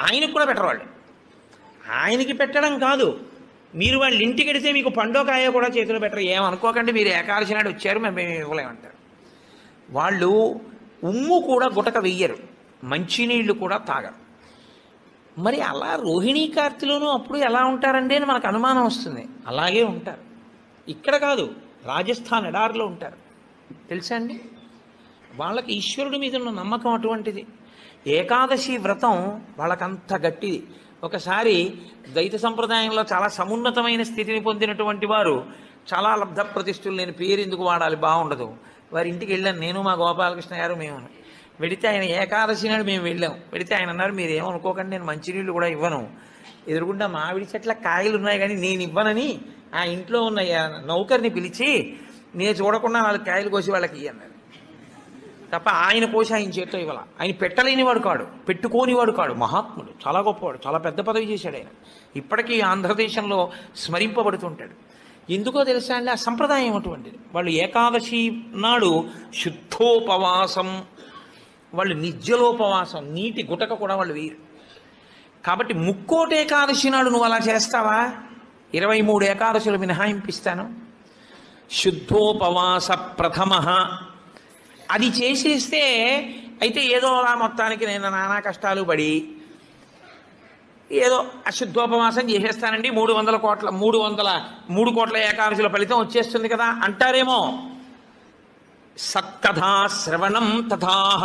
ఆయనకు కూడా పెట్టరు వాళ్ళు. ఆయనకి పెట్టడం కాదు, మీరు వాళ్ళ ఇంటికి వెడితే మీకు పండో కాయ కూడా చేతిలో పెట్టరు. ఏమనుకోకండి, మీరు ఏకాదశి నాడు వచ్చారు మేము ఇవ్వలేమంటారు. వాళ్ళు ఉమ్ము కూడా గుటక వెయ్యరు, మంచినీళ్ళు కూడా తాగరు. మరి అలా రోహిణీ కార్తెలోనూ అప్పుడు ఎలా ఉంటారండి అని మనకు అనుమానం వస్తుంది. అలాగే ఉంటారు. ఇక్కడ కాదు, రాజస్థాన్ ఎడారిలో ఉంటారు. తెలుసా అండి? వాళ్ళకి ఈశ్వరుడి మీద ఉన్న నమ్మకం అటువంటిది. ఏకాదశి వ్రతం వాళ్ళకంత గట్టిది. ఒకసారి ద్వైత సంప్రదాయంలో చాలా సమున్నతమైన స్థితిని పొందినటువంటి వారు, చాలా లబ్ధ ప్రతిష్ఠులు, నేను పేరు ఎందుకు వాడాలి, బాగుండదు, వారి ఇంటికి వెళ్ళాను నేను, మా గోపాలకృష్ణ గారు, మేము. వెడితే ఆయన ఏకాదశి నాడు మేము వెళ్ళాం. వెడితే ఆయన అన్నారు, మీరు ఏమనుకోకండి, నేను మంచినీళ్ళు కూడా ఇవ్వను, ఎదురుగుండా మామిడి చెట్ల కాయలు ఉన్నాయి కానీ నేను ఇవ్వనని ఆ ఇంట్లో ఉన్న నౌకర్ని పిలిచి, నేను చూడకుండా 4 కాయలు కోసి వాళ్ళకి అన్నారు. తప్ప ఆయన కోసి ఆయన చేతితో ఇవ్వాల. ఆయన పెట్టలేనివాడు కాడు, పెట్టుకోనివాడు కాడు, మహాత్ముడు, చాలా గొప్పవాడు, చాలా పెద్ద పదవి చేశాడు ఆయన. ఇప్పటికీ ఆంధ్రదేశంలో స్మరింపబడుతుంటాడు. ఎందుకో తెలుసా అండి? ఆ సంప్రదాయం అటువంటిది. వాళ్ళు ఏకాదశి నాడు శుద్ధోపవాసం, వాళ్ళు నిర్జలోపవాసం, నీటి గుటక కూడా వాళ్ళు వేయరు. కాబట్టి ముక్కోటి ఏకాదశి నాడు నువ్వు అలా చేస్తావా? 23 ఏకాదశులు మినహాయింపిస్తాను. శుద్ధోపవాస ప్రథమ అది చేసేస్తే, అయితే ఏదో అలా మొత్తానికి నేను నానా కష్టాలు పడి ఏదో అశుద్ధోపవాసం చేసేస్తానండి, 3 కోట్ల ఏకాదశుల ఫలితం వచ్చేస్తుంది కదా అంటారేమో. సత్కథా శ్రవణం తథాహ.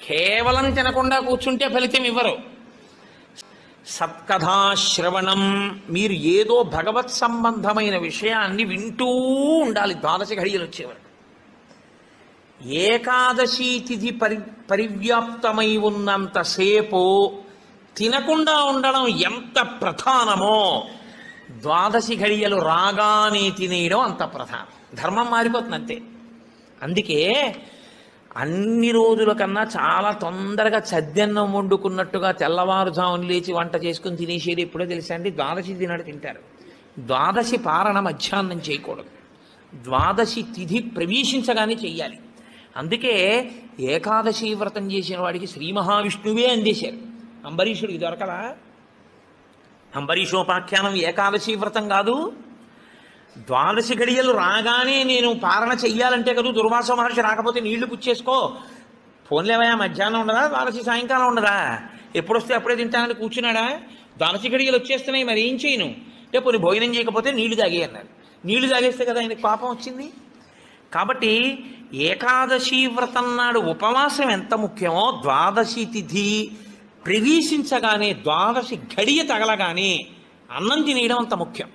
కేవలం తినకుండా కూర్చుంటే ఫలితం ఇవ్వరు. సత్కథాశ్రవణం, మీరు ఏదో భగవత్ సంబంధమైన విషయాన్ని వింటూ ఉండాలి 12 ఘడియలు వచ్చేవారు. ఏకాదశి తిథి పరివ్యాప్తమై ఉన్నంతసేపు తినకుండా ఉండడం ఎంత ప్రధానమో, 12 ఘడియలు రాగానే తినేయడం అంత ప్రధానం. ధర్మం మారిపోతుంది అంతే. అందుకే అన్ని రోజుల కన్నా చాలా తొందరగా చద్దన్నం వండుకున్నట్టుగా తెల్లవారుజామున లేచి వంట చేసుకుని తినేసేది ఎప్పుడో తెలుసా అండి? 12 తినాడు తింటారు. 12 పారణ మధ్యాహ్నం చేయకూడదు, 12 తిథి ప్రవేశించగానే చెయ్యాలి. అందుకే ఏకాదశి వ్రతం చేసిన వాడికి శ్రీ మహావిష్ణువే అందేశారు. అంబరీషుడికి దొరకలా? అంబరీషోపాఖ్యానం ఏకాదశి వ్రతం కాదు. 12 ఘడియలు రాగానే నేను పారణ చెయ్యాలంటే కదా, దుర్వాస మహర్షి రాకపోతే నీళ్లు పుచ్చేసుకో, ఫోన్లేవయా మధ్యాహ్నం ఉండదా, 12 సాయంకాలం ఉండదా, ఎప్పుడొస్తే అప్పుడే తింటానని కూర్చున్నాడా? 12 ఘడియలు వచ్చేస్తున్నాయి, మరి ఏం చేయను అంటే, పోనీ భోజనం చేయకపోతే నీళ్లు తాగే అన్నారు. నీళ్లు తాగేస్తే కదా ఆయనకు పాపం వచ్చింది. కాబట్టి ఏకాదశి వ్రతం నాడు ఉపవాసం ఎంత ముఖ్యమో, 12 తిథి ప్రవేశించగానే 12 ఘడియ తగలగానే అన్నం తినేయడం అంత ముఖ్యం.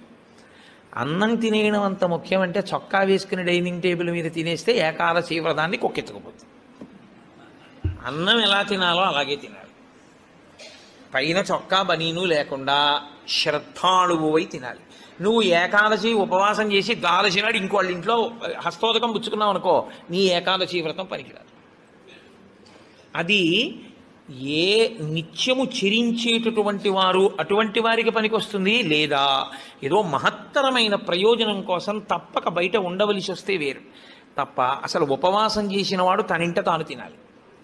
అన్నం తినేయడం అంత ముఖ్యం అంటే, చొక్కా వేసుకుని డైనింగ్ టేబుల్ మీద తినేస్తే ఏకాదశి వ్రతాన్ని కొక్కెత్తుకుపోతుంది. అన్నం ఎలా తినాలో అలాగే తినాలి. పైన చొక్కా బనీను లేకుండా శ్రద్ధాళువై తినాలి. నువ్వు ఏకాదశి ఉపవాసం చేసి 12 నాడు ఇంకోళ్ళ ఇంట్లో హస్తోదకం పుచ్చుకున్నావు అనుకో, నీ ఏకాదశి వ్రతం పనికిరాదు. అది ఏ నిత్యము చెరించేటటువంటి వారు అటువంటి వారికి పనికొస్తుంది. లేదా ఏదో మహత్తరమైన ప్రయోజనం కోసం తప్పక బయట ఉండవలసి వస్తే వేరు. తప్ప అసలు ఉపవాసం చేసిన వాడు తనింట తాను తినాలి.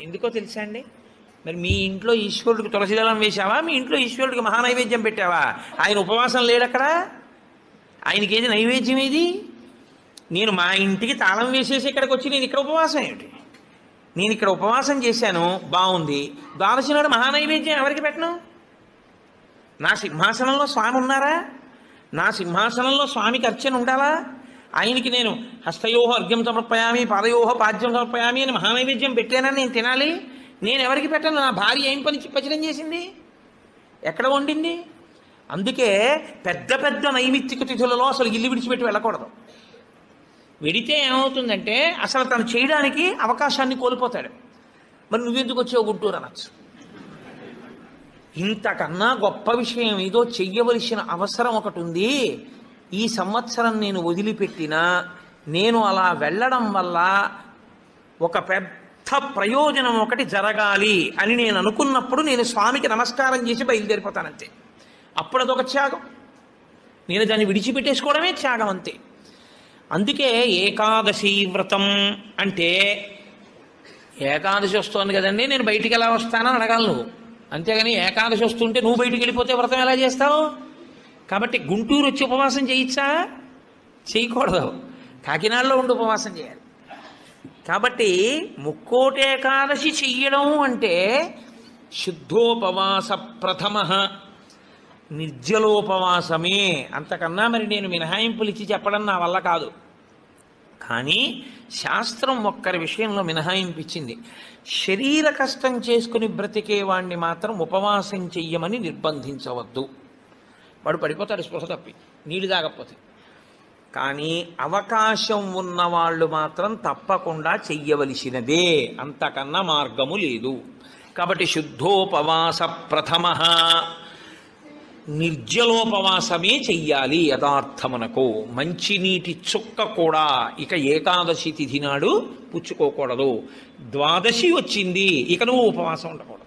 ఎందుకో తెలుసా అండి? మరి మీ ఇంట్లో ఈశ్వరుడికి తులసిదళం వేశావా? మీ ఇంట్లో ఈశ్వరుడికి మహానైవేద్యం పెట్టావా? ఆయన ఉపవాసం లేడక్కడ. ఆయనకి ఏది నైవేద్యం ఏది? నేను మా ఇంటికి తాళం వేసేసి ఇక్కడికి వచ్చి నేను ఇక్కడ ఉపవాసం ఏమిటి? నేను ఇక్కడ ఉపవాసం చేశాను, బాగుంది, 12 నాడు మహానైవేద్యం ఎవరికి పెట్టను? నా సింహాసనంలో స్వామి ఉన్నారా? నా సింహాసనంలో స్వామికి అర్చన ఉండాలా? ఆయనకి నేను హస్తయోహ అర్ఘ్యం సమర్పయామి, పాదయోహ పాద్యం సమర్పయామి అని మహానైవేద్యం పెట్టానని నేను తినాలి. నేను ఎవరికి పెట్టను, నా భార్య ఏం పచనం చేసింది, ఎక్కడ వండింది? అందుకే పెద్ద పెద్ద నైమిత్తిక తిథులలో అసలు ఇల్లు విడిచిపెట్టి వెళ్ళకూడదు. వెడితే ఏమవుతుందంటే అసలు తను చేయడానికి అవకాశాన్ని కోల్పోతాడు. మరి నువ్వెందుకు వచ్చావు గుంటూరు అనొచ్చు. ఇంతకన్నా గొప్ప విషయం ఏదో చెయ్యవలసిన అవసరం ఒకటి ఉంది. ఈ సంవత్సరం నేను వదిలిపెట్టినా నేను అలా వెళ్ళడం వల్ల ఒక పెద్ద ప్రయోజనం ఒకటి జరగాలి అని నేను అనుకున్నప్పుడు నేను స్వామికి నమస్కారం చేసి బయలుదేరిపోతానంతే. అప్పుడు అదొక త్యాగం. నేను దాన్ని విడిచిపెట్టేసుకోవడమే త్యాగం అంతే. అందుకే ఏకాదశి వ్రతం అంటే, ఏకాదశి వస్తోంది కదండి నేను బయటికి ఎలా వస్తానని అడగాలి నువ్వు. అంతేగాని ఏకాదశి వస్తుంటే నువ్వు బయటికి వెళ్ళిపోతే వ్రతం ఎలా చేస్తావు? కాబట్టి గుంటూరు వచ్చి ఉపవాసం చేయొచ్చా? చేయకూడదు. కాకినాడలో ఉండి ఉపవాసం చేయాలి. కాబట్టి ముక్కోటి ఏకాదశి చెయ్యడం అంటే శుద్ధోపవాస ప్రథమ నిర్జలోపవాసమే. అంతకన్నా మరి నేను మినహాయింపులు ఇచ్చి చెప్పడం నా వల్ల కాదు. కానీ శాస్త్రం ఒక్కరి విషయంలో మినహాయింపు ఇచ్చింది. శరీర కష్టం చేసుకుని బ్రతికేవాణ్ణి మాత్రం ఉపవాసం చెయ్యమని నిర్బంధించవద్దు. వాడు పడిపోతాడు స్పృహ తప్పి, నీళ్ళు తాగకపోతే. కానీ అవకాశం ఉన్నవాళ్ళు మాత్రం తప్పకుండా చెయ్యవలసినదే, అంతకన్నా మార్గము లేదు. కాబట్టి శుద్ధోపవాస ప్రథమ నిర్జలోపవాసమే చెయ్యాలి. యథార్థమునకు మంచినీటి చుక్క కూడా ఇక ఏకాదశి తిథి నాడు పుచ్చుకోకూడదు. ద్వాదశి వచ్చింది ఇక నువ్వు ఉపవాసం ఉండకూడదు.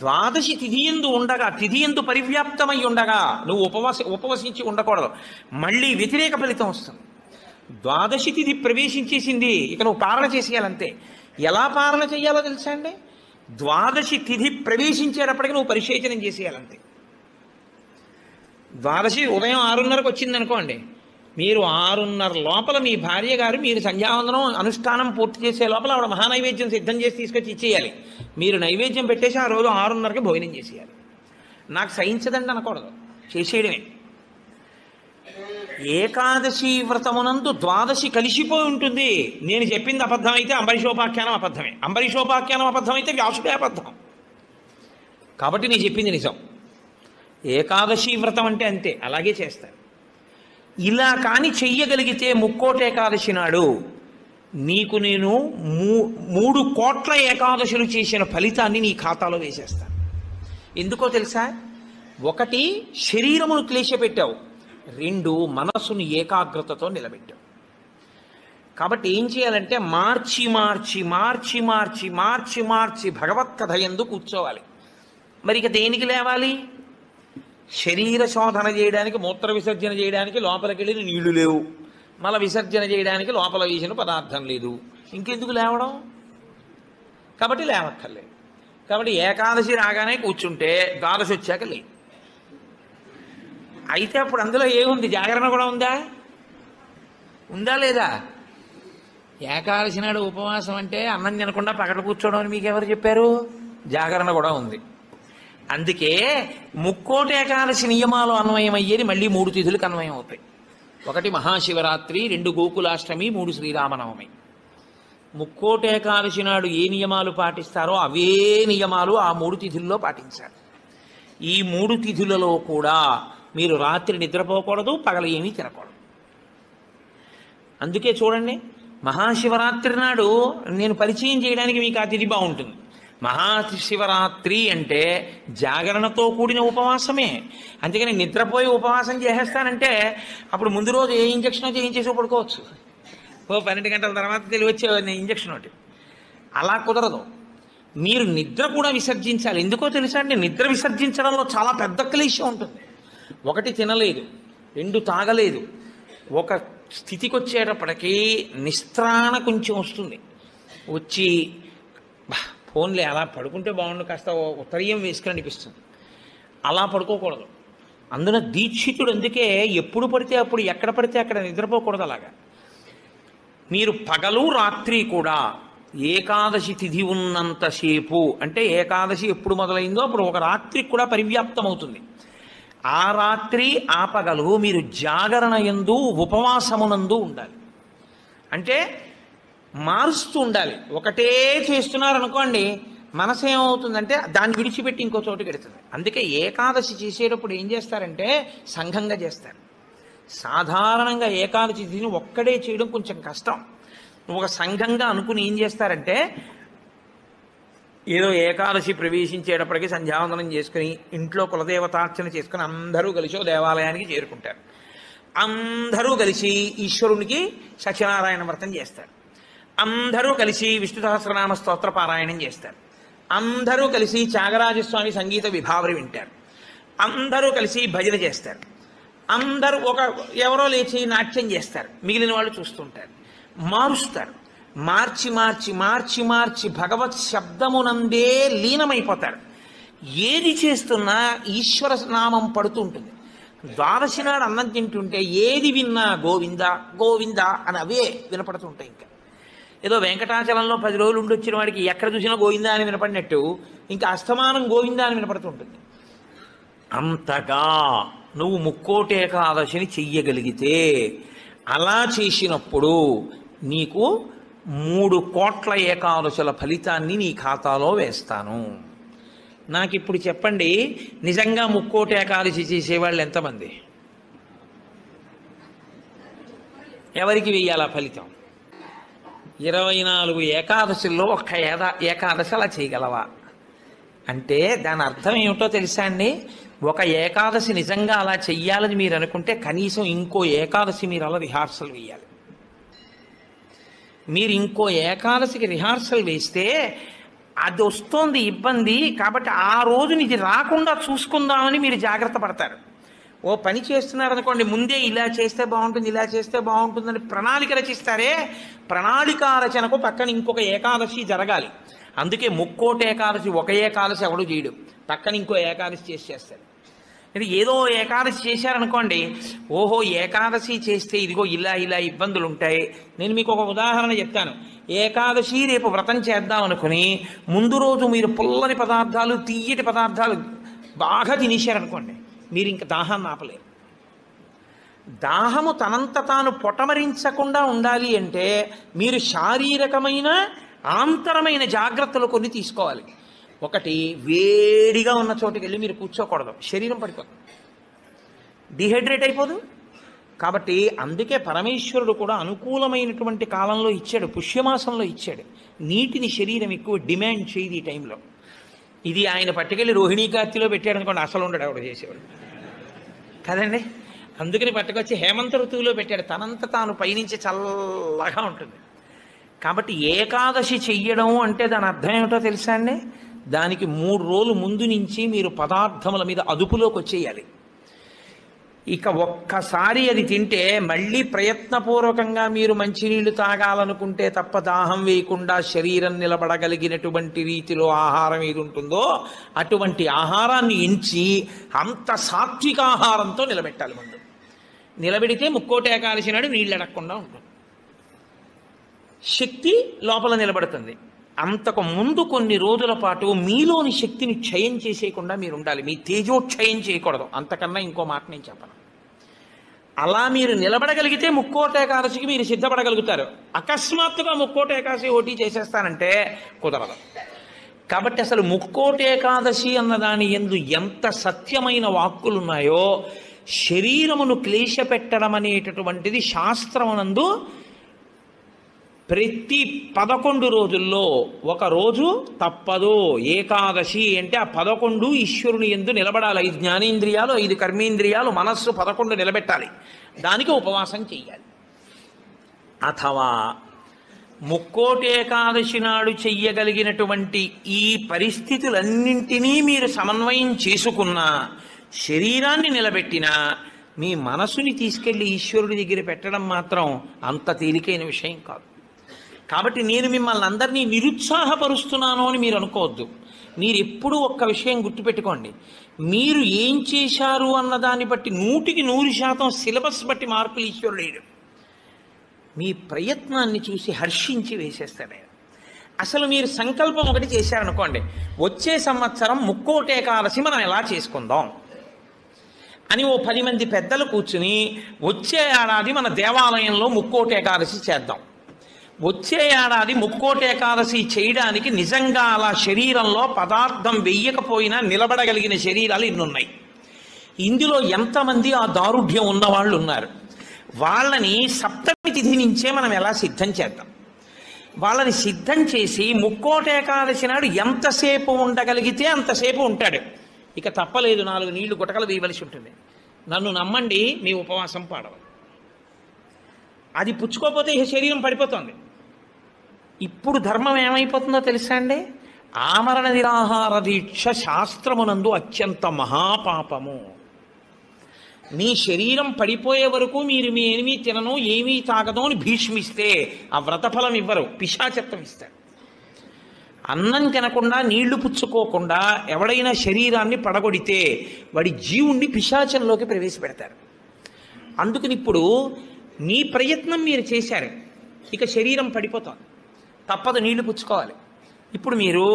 ద్వాదశి తిథి యందు ఉండగా, తిథి యందు పరివ్యాప్తమై ఉండగా నువ్వు ఉపవసించి ఉండకూడదు. మళ్ళీ వ్యతిరేక ఫలితం వస్తుంది. ద్వాదశి తిథి ప్రవేశించేసింది ఇక నువ్వు పాలన చేసేయాలంతే. ఎలా పాలన చేయాలో తెలుసా అండి? ద్వాదశి తిథి ప్రవేశించేటప్పటికి నువ్వు పరిశేచనం చేసేయాలంతే. ద్వాదశి ఉదయం 6:30కు వచ్చింది అనుకోండి, మీరు 6:30 లోపల మీ భార్య గారు మీరు సంధ్యావందనం అనుష్ఠానం పూర్తి చేసే లోపల ఆవిడ మహానైవేద్యం సిద్ధం చేసి తీసుకొచ్చి ఇచ్చేయాలి. మీరు నైవేద్యం పెట్టేసి ఆ రోజు 6:30కి భోజనం చేసేయాలి. నాకు సహించదండి అనకూడదు, చేసేయడమే. ఏకాదశి వ్రతమునందు ద్వాదశి కలిసిపోయి ఉంటుంది. నేను చెప్పింది అబద్ధం అయితే అంబరీషోపాఖ్యానం అబద్ధమే, అంబరీషోపాఖ్యానం అబద్ధం అయితే వ్యాసుడే అబద్ధం. కాబట్టి నేను చెప్పింది నిజం. ఏకాదశి వ్రతం అంటే అంతే, అలాగే చేస్తారు. ఇలా కాని చెయ్యగలిగితే ముక్కోటి ఏకాదశి నాడు నీకు నేను 3 కోట్ల ఏకాదశులు చేసిన ఫలితాన్ని నీ ఖాతాలో వేసేస్తాను. ఎందుకో తెలుసా? 1 శరీరమును క్లేశపెట్టావు, 2 మనస్సును ఏకాగ్రతతో నిలబెట్టావు. కాబట్టి ఏం చేయాలంటే మార్చి మార్చి మార్చి మార్చి మార్చి మార్చి భగవత్ కథ యందు కూర్చోవాలి. మరి ఇక దేనికి లేవాలి? శరీర శోధన చేయడానికి, మూత్ర విసర్జన చేయడానికి లోపలికి వెళ్ళిన నీళ్లు లేవు, మల విసర్జన చేయడానికి లోపల వేసిన పదార్థం లేదు, ఇంకెందుకు లేవడం? కాబట్టి లేవక్కర్లేదు. కాబట్టి ఏకాదశి రాగానే కూర్చుంటే ద్వాదశి వచ్చాక లేదు. అయితే అప్పుడు అందులో ఏముంది? జాగరణ కూడా ఉందా? ఉందా లేదా? ఏకాదశి నాడు ఉపవాసం అంటే అన్నం తినకుండా పగట కూర్చోవడం అని మీకు ఎవరు చెప్పారు? జాగరణ కూడా ఉంది. అందుకే ముక్కోటి ఏకాదశి నియమాలు అన్వయమయ్యేది మళ్ళీ 3 తిథులకు అన్వయం అవుతాయి. 1 మహాశివరాత్రి, 2 గోకులాష్టమి, 3 శ్రీరామనవమి. ముక్కోటి ఏకాదశి నాడు ఏ నియమాలు పాటిస్తారో అవే నియమాలు ఆ 3 తిథుల్లో పాటించాలి. ఈ 3 తిథులలో కూడా మీరు రాత్రి నిద్రపోకూడదు, పగల ఏమీ తినకూడదు. అందుకే చూడండి, మహాశివరాత్రి నాడు నేను పరిచయం చేయడానికి మీకు ఆ తిథి బాగుంటుంది. మహాశివరాత్రి అంటే జాగరణతో కూడిన ఉపవాసమే. అందుకని నిద్రపోయి ఉపవాసం చేసేస్తానంటే అప్పుడు ముందు రోజు ఏ ఇంజక్షనో చేయించేసి పడుకోవచ్చు. 12 గంటల తర్వాత తెలివచ్చే ఇంజక్షన్ ఒకటి. అలా కుదరదు. మీరు నిద్ర కూడా విసర్జించాలి. ఎందుకో తెలుసా అండి? నిద్ర విసర్జించడంలో చాలా పెద్ద క్లేశం ఉంటుంది. 1 తినలేదు, 2 తాగలేదు, ఒక స్థితికి వచ్చేటప్పటికీ నిస్త్రాణ కొంచెం వస్తుంది. వచ్చి ఫోన్లే అలా పడుకుంటే బాగుండు, కాస్త ఉత్తరీయం వేసుకుని అనిపిస్తుంది. అలా పడుకోకూడదు. అందున దీక్షితుడు అందుకే ఎప్పుడు పడితే అప్పుడు, ఎక్కడ పడితే అక్కడ నిద్రపోకూడదు. అలాగా మీరు పగలు రాత్రి కూడా ఏకాదశి తిథి ఉన్నంతసేపు, అంటే ఏకాదశి ఎప్పుడు మొదలైందో అప్పుడు ఒక రాత్రికి కూడా పరివ్యాప్తం అవుతుంది. ఆ రాత్రి ఆ పగలు మీరు జాగరణ యందు ఉపవాసమునందు ఉండాలి. అంటే మారుస్తూ ఉండాలి. ఒకటే చేస్తున్నారనుకోండి, మనసు ఏమవుతుందంటే దాన్ని విడిచిపెట్టి ఇంకో చోటుకి వెడుతుంది. అందుకే ఏకాదశి చేసేటప్పుడు ఏం చేస్తారంటే సంఘంగా చేస్తారు. సాధారణంగా ఏకాదశి తిని ఒక్కడే చేయడం కొంచెం కష్టం. ఒక సంఘంగా అనుకుని ఏం చేస్తారంటే, ఏదో ఏకాదశి ప్రవేశించేటప్పటికి సంధ్యావందనం చేసుకుని ఇంట్లో కులదేవతార్చన చేసుకుని అందరూ కలిసి దేవాలయానికి చేరుకుంటారు. అందరూ కలిసి ఈశ్వరునికి సత్యనారాయణ వ్రతం చేస్తారు. అందరూ కలిసి విష్ణు సహస్రనామ స్తోత్ర పారాయణం చేస్తారు. అందరూ కలిసి త్యాగరాజస్వామి సంగీత విభావరి వింటారు. అందరూ కలిసి భజన చేస్తారు. అందరూ ఎవరో లేచి నాట్యం చేస్తారు. మిగిలిన వాళ్ళు చూస్తుంటారు. మారుస్తారు. మార్చి మార్చి మార్చి మార్చి భగవత్ శబ్దమునందే లీనమైపోతారు. ఏది చేస్తున్నా ఈశ్వర నామం పడుతూ ఉంటుంది. ద్వాదశి నాడు అన్నం తింటుంటే ఏది విన్నా గోవింద గోవింద అని అవే వినపడుతుంటాయి. ఇంకా ఏదో వెంకటాచలంలో 10 రోజులు ఉండి వచ్చిన వాడికి ఎక్కడ చూసినా గోవింద అని వినపడినట్టు ఇంకా అస్తమానం గోవింద అని వినపడుతుంటుంది. అంతగా నువ్వు ముక్కోటి ఏకాదశిని చెయ్యగలిగితే, అలా చేసినప్పుడు నీకు 3 కోట్ల ఏకాదశుల ఫలితాన్ని నీ ఖాతాలో వేస్తాను. నాకు ఇప్పుడు చెప్పండి, నిజంగా ముక్కోటి ఏకాదశి చేసేవాళ్ళు ఎంతమంది? ఎవరికి వెయ్యాలా ఫలితం? 24 ఏకాదశుల్లో ఒక్క ఏకాదశి అలా చేయగలవా అంటే దాని అర్థం ఏమిటో తెలుసా అండి? ఒక ఏకాదశి నిజంగా అలా చెయ్యాలని మీరు అనుకుంటే కనీసం ఇంకో ఏకాదశి మీరు అలా రిహార్సల్ వేయాలి. మీరు ఇంకో ఏకాదశికి రిహార్సల్ వేస్తే అది వస్తోంది ఇబ్బంది, కాబట్టి ఆ రోజుని ఇది రాకుండా చూసుకుందామని మీరు జాగ్రత్త పడతారు. ఓ పని చేస్తున్నారనుకోండి, ముందే ఇలా చేస్తే బాగుంటుంది, ఇలా చేస్తే బాగుంటుందని ప్రణాళిక రచిస్తారే, ప్రణాళిక రచనకు పక్కన ఇంకొక ఏకాదశి జరగాలి. అందుకే ముక్కోటి ఏకాదశి ఒక ఏకాదశి ఎవడు చేయడు, పక్కన ఇంకో ఏకాదశి చేస్తాడు. ఇది ఏదో ఏకాదశి చేశారనుకోండి, ఓహో ఏకాదశి చేస్తే ఇదిగో ఇలా ఇలా ఇబ్బందులు ఉంటాయి. నేను మీకు ఒక ఉదాహరణ చెప్తాను. ఏకాదశి రేపు వ్రతం చేద్దాం అనుకుని ముందు రోజు మీరు పుల్లని పదార్థాలు, తీయటి పదార్థాలు బాగా తినేశారనుకోండి, మీరు ఇంక దాహాన్ని ఆపలేరు. దాహము తనంత తాను పొటమరించకుండా ఉండాలి అంటే మీరు శారీరకమైన ఆంతరమైన జాగ్రత్తలు కొన్ని తీసుకోవాలి. ఒకటి, వేడిగా ఉన్న చోటుకి వెళ్ళి మీరు కూర్చోకూడదు, శరీరం పడిపోతుంది, డిహైడ్రేట్ అయిపోదు. కాబట్టి అందుకే పరమేశ్వరుడు కూడా అనుకూలమైనటువంటి కాలంలో ఇచ్చాడు, పుష్యమాసంలో ఇచ్చాడు. నీటిని శరీరం ఎక్కువ డిమాండ్ చేయదు ఈ టైంలో. ఇది ఆయన పట్టుకెళ్ళి రోహిణీ కార్తీలో పెట్టాడు అనుకోండి, అసలు ఉండడు ఆవిడ చేసేవాడు కదండి. అందుకని పట్టుకొచ్చి హేమంత ఋతువులో పెట్టాడు, తనంత తాను పైనుంచి చల్లగా ఉంటుంది. కాబట్టి ఏకాదశి చెయ్యడం అంటే దాని అర్థం ఏమిటో తెలుసా అండి? దానికి 3 రోజులు ముందు నుంచి మీరు పదార్థముల మీద అదుపులోకి వచ్చేయాలి. ఇక ఒక్కసారి అది తింటే మళ్ళీ ప్రయత్నపూర్వకంగా మీరు మంచినీళ్లు తాగాలనుకుంటే తప్ప దాహం వేయకుండా శరీరం నిలబడగలిగినటువంటి రీతిలో ఆహారం ఏది ఉంటుందో అటువంటి ఆహారాన్ని ఎంచి అంత సాత్విక ఆహారంతో నిలబెట్టాలి. ముందు నిలబెడితే ముక్కోటి ఏకాదశి నాడు నీళ్ళు అడగకుండా ఉంటుంది, శక్తి లోపల నిలబడుతుంది. అంతకు ముందు కొన్ని రోజుల పాటు మీలోని శక్తిని క్షయం చేసేయకుండా మీరు ఉండాలి. మీ తేజోక్షయం చేయకూడదు. అంతకన్నా ఇంకో మాట నేను చెప్పను. అలా మీరు నిలబడగలిగితే ముక్కోటి ఏకాదశికి మీరు సిద్ధపడగలుగుతారు. అకస్మాత్తుగా ముక్కోటి ఏకాదశి ఓటీ చేసేస్తానంటే కుదరదు. కాబట్టి అసలు ముక్కోటి ఏకాదశి అన్నదాని యందు ఎంత సత్యమైన వాక్కులు ఉన్నాయో, శరీరమును క్లేశ పెట్టడం అనేటటువంటిది శాస్త్రమునందు ప్రతి 11 రోజుల్లో ఒక రోజు తప్పదు. ఏకాదశి అంటే ఆ 11 ఈశ్వరుని యందు నిలబడాలి. 5 జ్ఞానేంద్రియాలు, 5 కర్మేంద్రియాలు, మనస్సు 11 నిలబెట్టాలి. దానికి ఉపవాసం చెయ్యాలి. అథవా ముక్కోటి ఏకాదశి నాడు చెయ్యగలిగినటువంటి ఈ పరిస్థితులన్నింటినీ మీరు సమన్వయం చేసుకున్నా, శరీరాన్ని నిలబెట్టినా, మీ మనసుని తీసుకెళ్లి ఈశ్వరుడి దగ్గర పెట్టడం మాత్రం అంత తేలికైన విషయం కాదు. కాబట్టి నేను మిమ్మల్ని అందరినీ నిరుత్సాహపరుస్తున్నాను అని మీరు అనుకోవద్దు. మీరు ఎప్పుడూ ఒక్క విషయం గుర్తుపెట్టుకోండి, మీరు ఏం చేశారు అన్నదాన్ని బట్టి 100% సిలబస్ బట్టి మార్కులు ఈశ్వరుడు లేడు. మీ ప్రయత్నాన్ని చూసి హర్షించి వేసేస్తాడు ఆయన. అసలు మీరు సంకల్పం ఒకటి చేశారనుకోండి, వచ్చే సంవత్సరం ముక్కోటి ఏకాదశి మనం ఎలా చేసుకుందాం అని ఓ 10 మంది పెద్దలు కూర్చుని వచ్చే ఏడాది మన దేవాలయంలో ముక్కోటి ఏకాదశి చేద్దాం, వచ్చే ఏడాది ముక్కోటి ఏకాదశి చేయడానికి నిజంగా అలా శరీరంలో పదార్థం వెయ్యకపోయినా నిలబడగలిగిన శరీరాలు ఇన్నున్నాయి. ఇందులో ఎంతమంది ఆ దారుఢ్యం ఉన్నవాళ్ళు ఉన్నారు? వాళ్ళని సప్తమి తిథి నుంచే మనం ఎలా సిద్ధం చేద్దాం? వాళ్ళని సిద్ధం చేసి ముక్కోటి ఏకాదశి నాడు ఎంతసేపు ఉండగలిగితే అంతసేపు ఉంటాడు. ఇక తప్పలేదు, 4 నీళ్లు గుటకలు వేయవలసి ఉంటుంది. నన్ను నమ్మండి, మీ ఉపవాసం పాడవు. అది పుచ్చుకోకపోతే ఇక శరీరం పడిపోతుంది. ఇప్పుడు ధర్మం ఏమైపోతుందో తెలుసా అండి? ఆమరణ నిరాహార దీక్ష శాస్త్రమునందు అత్యంత మహాపాపము. మీ శరీరం పడిపోయే వరకు మీరు మీ ఏమీ తినను ఏమీ తాగదు అని భీష్మిస్తే ఆ వ్రతఫలం ఇవ్వరు, పిశాచత్వం ఇస్తారు. అన్నం తినకుండా నీళ్లు పుచ్చుకోకుండా ఎవడైనా శరీరాన్ని పడగొడితే వాడి జీవుణ్ణి పిశాచంలోకి ప్రవేశపెడతారు. అందుకని ఇప్పుడు మీ ప్రయత్నం మీరు చేశారు, ఇక శరీరం పడిపోతుంది, తప్పదు, నీళ్లు పుచ్చుకోవాలి. ఇప్పుడు మీరు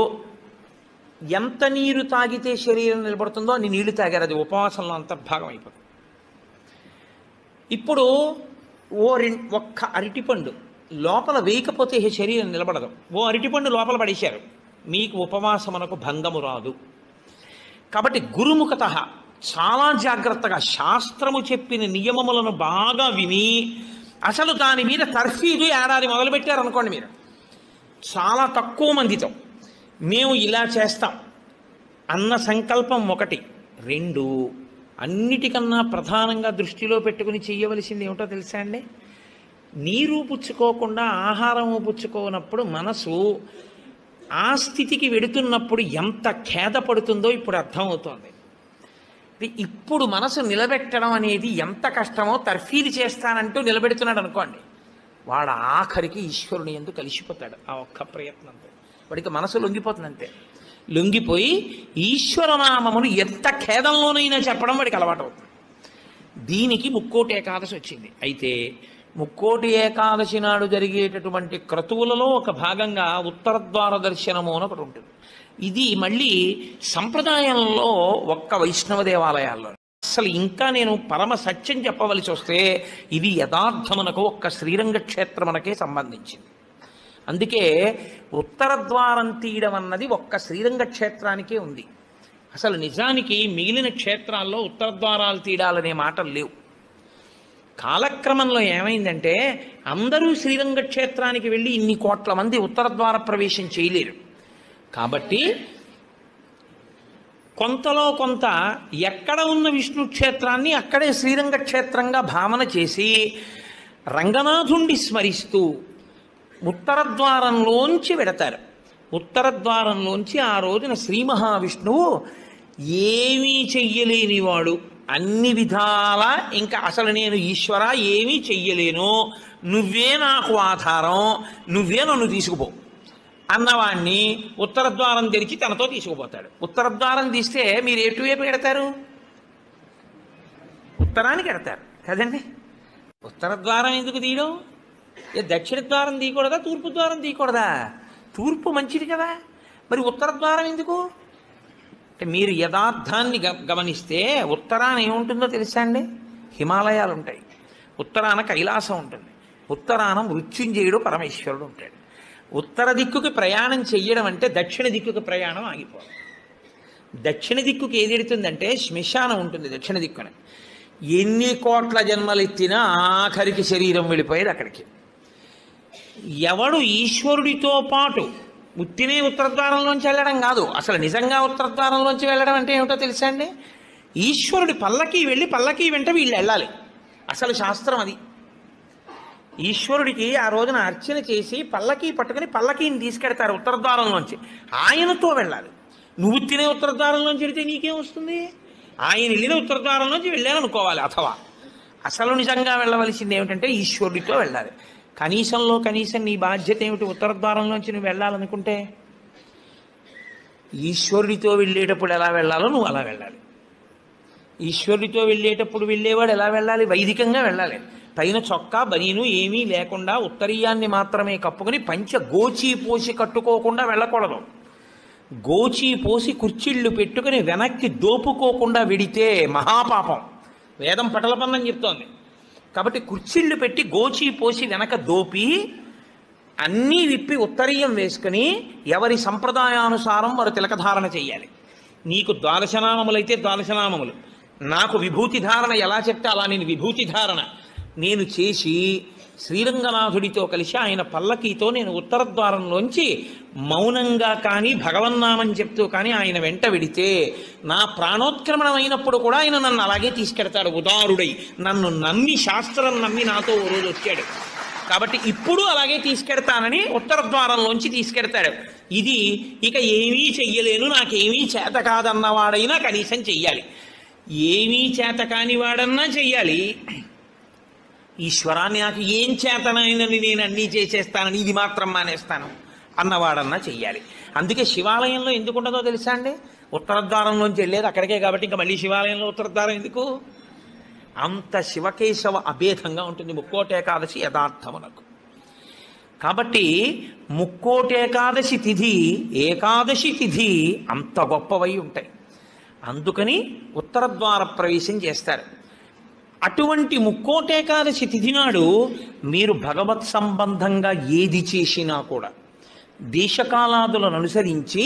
ఎంత నీరు తాగితే శరీరం నిలబడుతుందో అన్ని నీళ్లు తాగారు, అది ఉపవాసంలో అంతర్భాగం అయిపోతుంది. ఇప్పుడు ఒక్క అరటిపండు లోపల వేయకపోతే శరీరం నిలబడదు. ఓ అరటిపండు లోపల పడేశారు, మీకు ఉపవాసమునకు భంగము రాదు. కాబట్టి గురుముఖత చాలా జాగ్రత్తగా శాస్త్రము చెప్పిన నియమములను బాగా విని, అసలు దాని మీద తర్ఫీదు ఏడాది మొదలుపెట్టారనుకోండి, మీరు చాలా తక్కువ మందితో మేము ఇలా చేస్తాం అన్న సంకల్పం 1. 2, అన్నిటికన్నా ప్రధానంగా దృష్టిలో పెట్టుకుని చేయవలసింది ఏమిటో తెలుసా అండి? నీరు పుచ్చుకోకుండా ఆహారము పుచ్చుకోనప్పుడు మనసు ఆ స్థితికి వెడుతున్నప్పుడు ఎంత ఖేదపడుతుందో ఇప్పుడు అర్థమవుతోంది. ఇప్పుడు మనసు నిలబెట్టడం అనేది ఎంత కష్టమో తర్ఫీదు చేస్తానంటూ నిలబెడుతున్నాడు అనుకోండి, వాడు ఆఖరికి ఈశ్వరుని ఎందుకు కలిసిపోతాడు. ఆ ఒక్క ప్రయత్నంతో వాడికి మనసు లొంగిపోతుంది. అంతే, లొంగిపోయి ఈశ్వరనామమును ఎంత ఖేదంలోనైనా చెప్పడం వాడికి అలవాటు అవుతుంది. దీనికి ముక్కోటి ఏకాదశి వచ్చింది. అయితే ముక్కోటి ఏకాదశి నాడు జరిగేటటువంటి క్రతువులలో ఒక భాగంగా ఉత్తరద్వార దర్శనము అని ఒకటి ఉంటుంది. ఇది మళ్ళీ సంప్రదాయంలో ఒక్క వైష్ణవ దేవాలయాల్లో. అసలు ఇంకా నేను పరమ సత్యం చెప్పవలసి వస్తే ఇది యథార్థమునకు ఒక్క శ్రీరంగ క్షేత్రమునకే సంబంధించింది. అందుకే ఉత్తర ద్వారం తీయడం అన్నది ఒక్క శ్రీరంగ క్షేత్రానికే ఉంది. అసలు నిజానికి మిగిలిన క్షేత్రాల్లో ఉత్తర ద్వారాలు తీయడాలనే మాటలు లేవు. కాలక్రమంలో ఏమైందంటే అందరూ శ్రీరంగ క్షేత్రానికి వెళ్ళి ఇన్ని కోట్ల మంది ఉత్తర ద్వార ప్రవేశం చేయలేరు. కాబట్టి కొంతలో కొంత ఎక్కడ ఉన్న విష్ణు క్షేత్రాన్ని అక్కడే శ్రీరంగ క్షేత్రంగా భావన చేసి రంగనాథుణ్ణి స్మరిస్తూ ఉత్తర ద్వారంలోంచి వెడతారు. ఉత్తర ద్వారంలోంచి ఆ రోజున శ్రీ మహావిష్ణువు ఏమీ చెయ్యలేనివాడు, అన్ని విధాల ఇంకా అసలు నేను ఈశ్వర ఏమీ చెయ్యలేను, నువ్వే నాకు ఆధారం, నువ్వే నన్ను తీసుకుపో అన్నవాణ్ణి ఉత్తర ద్వారం తెరిచి తనతో తీసుకుపోతాడు. ఉత్తర ద్వారం తీస్తే మీరు ఎటువైపు ఎడతారు? ఉత్తరానికి ఎడతారు కదండి. ఉత్తర ద్వారం ఎందుకు తీయడం? దక్షిణ ద్వారం తీయకూడదా, తూర్పు ద్వారం తీయకూడదా? తూర్పు మంచిది కదా, మరి ఉత్తర ద్వారం ఎందుకు? అంటే మీరు యథార్థాన్ని గమనిస్తే ఉత్తరాన ఏముంటుందో తెలుసా అండి? హిమాలయాలు ఉంటాయి, ఉత్తరాన కైలాసం ఉంటుంది, ఉత్తరాన మృత్యుంజయుడు పరమేశ్వరుడు ఉంటాడు. ఉత్తర దిక్కుకి ప్రయాణం చెయ్యడం అంటే దక్షిణ దిక్కుకి ప్రయాణం ఆగిపోవాలి. దక్షిణ దిక్కుకి ఏది ఎడుతుందంటే శ్మశానం ఉంటుంది దక్షిణ దిక్కున. ఎన్ని కోట్ల జన్మలు ఎత్తినా ఆఖరికి శరీరం వెళ్ళిపోయేది అక్కడికి. ఎవడు ఈశ్వరుడితో పాటు ఉత్తినే ఉత్తరద్వారంలోంచి వెళ్ళడం కాదు, అసలు నిజంగా ఉత్తరద్వారంలోంచి వెళ్ళడం అంటే ఏమిటో తెలుసా అండి? ఈశ్వరుడి పల్లకి వెళ్ళి పల్లకి వెంట వీళ్ళు వెళ్ళాలి. అసలు శాస్త్రం అది. ఈశ్వరుడికి ఆ రోజున అర్చన చేసి పల్లకి పట్టుకుని పల్లకీని తీసుకెడతారు ఉత్తరద్వారంలోంచి, ఆయనతో వెళ్ళాలి. నువ్వు తినే ఉత్తరద్వారంలోంచి వెళితే నీకేం వస్తుంది? ఆయన వెళ్ళిన ఉత్తరద్వారంలోంచి వెళ్ళాలనుకోవాలి. అథవా అసలు నిజంగా వెళ్ళవలసింది ఏమిటంటే ఈశ్వరుడితో వెళ్ళాలి. కనీసంలో కనీసం నీ బాధ్యత ఏమిటి? ఉత్తరద్వారంలోంచి నువ్వు వెళ్ళాలనుకుంటే ఈశ్వరుడితో వెళ్ళేటప్పుడు ఎలా వెళ్ళాలో నువ్వు అలా వెళ్ళాలి. ఈశ్వరుడితో వెళ్ళేటప్పుడు వెళ్ళేవాడు ఎలా వెళ్ళాలి? వైదికంగా వెళ్ళాలి. పైన చొక్కా బనీను ఏమీ లేకుండా ఉత్తరీయాన్ని మాత్రమే కప్పుకొని పంచ గోచీ పోసి కట్టుకోకుండా వెళ్ళకూడదు. గోచీ పోసి కుర్చీళ్ళు పెట్టుకుని వెనక్కి దోపుకోకుండా వెడితే మహాపాపం. వేదం పటలపన్నం చెప్తోంది. కాబట్టి కుర్చీళ్ళు పెట్టి గోచీ పోసి వెనక దోపి అన్నీ విప్పి ఉత్తరీయం వేసుకుని ఎవరి సంప్రదాయానుసారం వారు తిలకధారణ చెయ్యాలి. నీకు ద్వాదశనామములైతే ద్వాదశనామములు, నాకు విభూతి ధారణ ఎలా చెప్తే అలా నేను విభూతి ధారణ నేను చేసి శ్రీరంగనాథుడితో కలిసి ఆయన పల్లకీతో నేను ఉత్తర ద్వారంలోంచి మౌనంగా కానీ భగవన్నామని చెప్తూ కానీ ఆయన వెంట వెడితే నా ప్రాణోత్క్రమణం అయినప్పుడు కూడా ఆయన నన్ను అలాగే తీసుకెడతాడు. ఉదారుడై నన్ను నమ్మి, శాస్త్రం నమ్మి నాతో ఓ రోజు వచ్చాడు కాబట్టి ఇప్పుడు అలాగే తీసుకెడతానని ఉత్తర ద్వారంలోంచి తీసుకెడతాడు. ఇది ఇక ఏమీ చెయ్యలేను, నాకేమీ చేత కాదన్నవాడైనా కనీసం చెయ్యాలి. ఏమీ చేత కాని వాడన్నా చెయ్యాలి. ఈశ్వరాన్ని నాకు ఏం చేతనైనని నేను అన్నీ చేసేస్తానని ఇది మాత్రం మానేస్తాను అన్నవాడన్నా చెయ్యాలి. అందుకే శివాలయంలో ఎందుకు ఉండదో తెలుసా అండి? ఉత్తరద్వారంలోంచి వెళ్ళేది అక్కడికే కాబట్టి ఇంకా మళ్ళీ శివాలయంలో ఉత్తరద్వారం ఎందుకు? అంత శివకేశవ అభేదంగా ఉంటుంది ముక్కోటేకాదశి యథార్థమునకు. కాబట్టి ముక్కోటేకాదశి తిథి, ఏకాదశి తిథి అంత గొప్పవై ఉంటాయి. అందుకని ఉత్తరద్వార ప్రవేశం చేస్తారు. అటువంటి ముక్కోటేకాదశి తిథి నాడు మీరు భగవత్ సంబంధంగా ఏది చేసినా కూడా దేశకాలాదులను అనుసరించి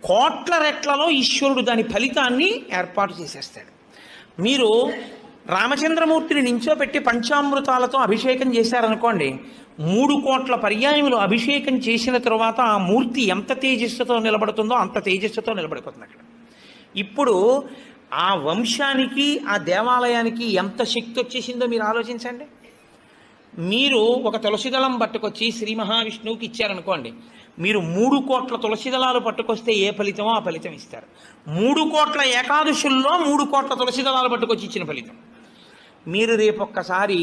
కోట్ల రెట్లలో ఈశ్వరుడు దాని ఫలితాన్ని ఏర్పాటు చేసేస్తాడు. మీరు రామచంద్రమూర్తిని నించోపెట్టి పంచామృతాలతో అభిషేకం చేశారనుకోండి, 3 కోట్ల పర్యాయములు అభిషేకం చేసిన తరువాత ఆ మూర్తి ఎంత తేజస్సుతో నిలబడుతుందో అంత తేజస్సుతో నిలబడిపోతుంది అక్కడ. ఇప్పుడు ఆ వంశానికి, ఆ దేవాలయానికి ఎంత శక్తి వచ్చేసిందో మీరు ఆలోచించండి. మీరు ఒక తులసిదళం పట్టుకొచ్చి శ్రీ మహావిష్ణువుకి ఇచ్చారనుకోండి, మీరు 3 కోట్ల తులసిదళాలు పట్టుకొస్తే ఏ ఫలితమో ఆ ఫలితం ఇస్తారు. 3 కోట్ల ఏకాదశుల్లో 3 కోట్ల తులసిదళాలు పట్టుకొచ్చి ఇచ్చిన ఫలితం. మీరు రేపొక్కసారి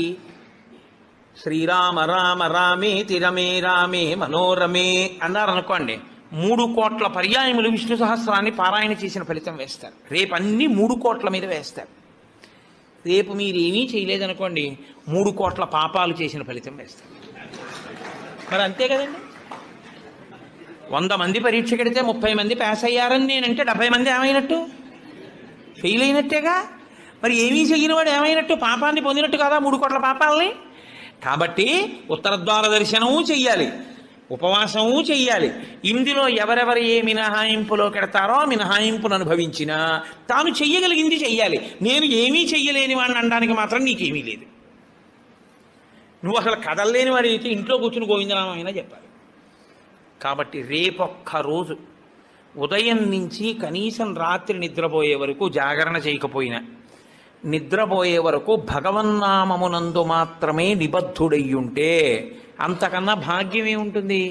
శ్రీరామ రామ రామే తిరమే రామే మనోరమే అన్నారనుకోండి, 3 కోట్ల పర్యాయములు విష్ణు సహస్రాన్ని పారాయణ చేసిన ఫలితం వేస్తారు. రేపు అన్ని 3 కోట్ల మీద వేస్తారు. రేపు మీరు ఏమీ చేయలేదనుకోండి, 3 కోట్ల పాపాలు చేసిన ఫలితం వేస్తారు. మరి అంతే కదండి. 100 మంది పరీక్ష కడితే 30 మంది పాస్ అయ్యారని నేనంటే 70 మంది ఏమైనట్టు? ఫెయిల్ అయినట్టేగా. మరి ఏమీ చేయని వాడు ఏమైనట్టు? పాపాన్ని పొందినట్టు కదా 3 కోట్ల పాపాలని. కాబట్టి ఉత్తరద్వార దర్శనము చెయ్యాలి, ఉపవాసము చెయ్యాలి. ఇందులో ఎవరెవరు ఏ మినహాయింపులో కెడతారో మినహాయింపును అనుభవించినా తాను చెయ్యగలిగింది చెయ్యాలి. నేను ఏమీ చెయ్యలేని వాడిని అనడానికి మాత్రం నీకేమీ లేదు. నువ్వు అసలు కదలలేని వాడి అయితే ఇంట్లో కూర్చుని గోవిందనామైనా చెప్పాలి. కాబట్టి రేపొక్క రోజు ఉదయం నుంచి కనీసం రాత్రి నిద్రపోయే వరకు జాగరణ చేయకపోయినా, నిద్రపోయే వరకు భగవన్నామమునందు మాత్రమే నిబద్ధుడయ్యుంటే అంతకన్నా భాగ్యం ఏముంటుంది?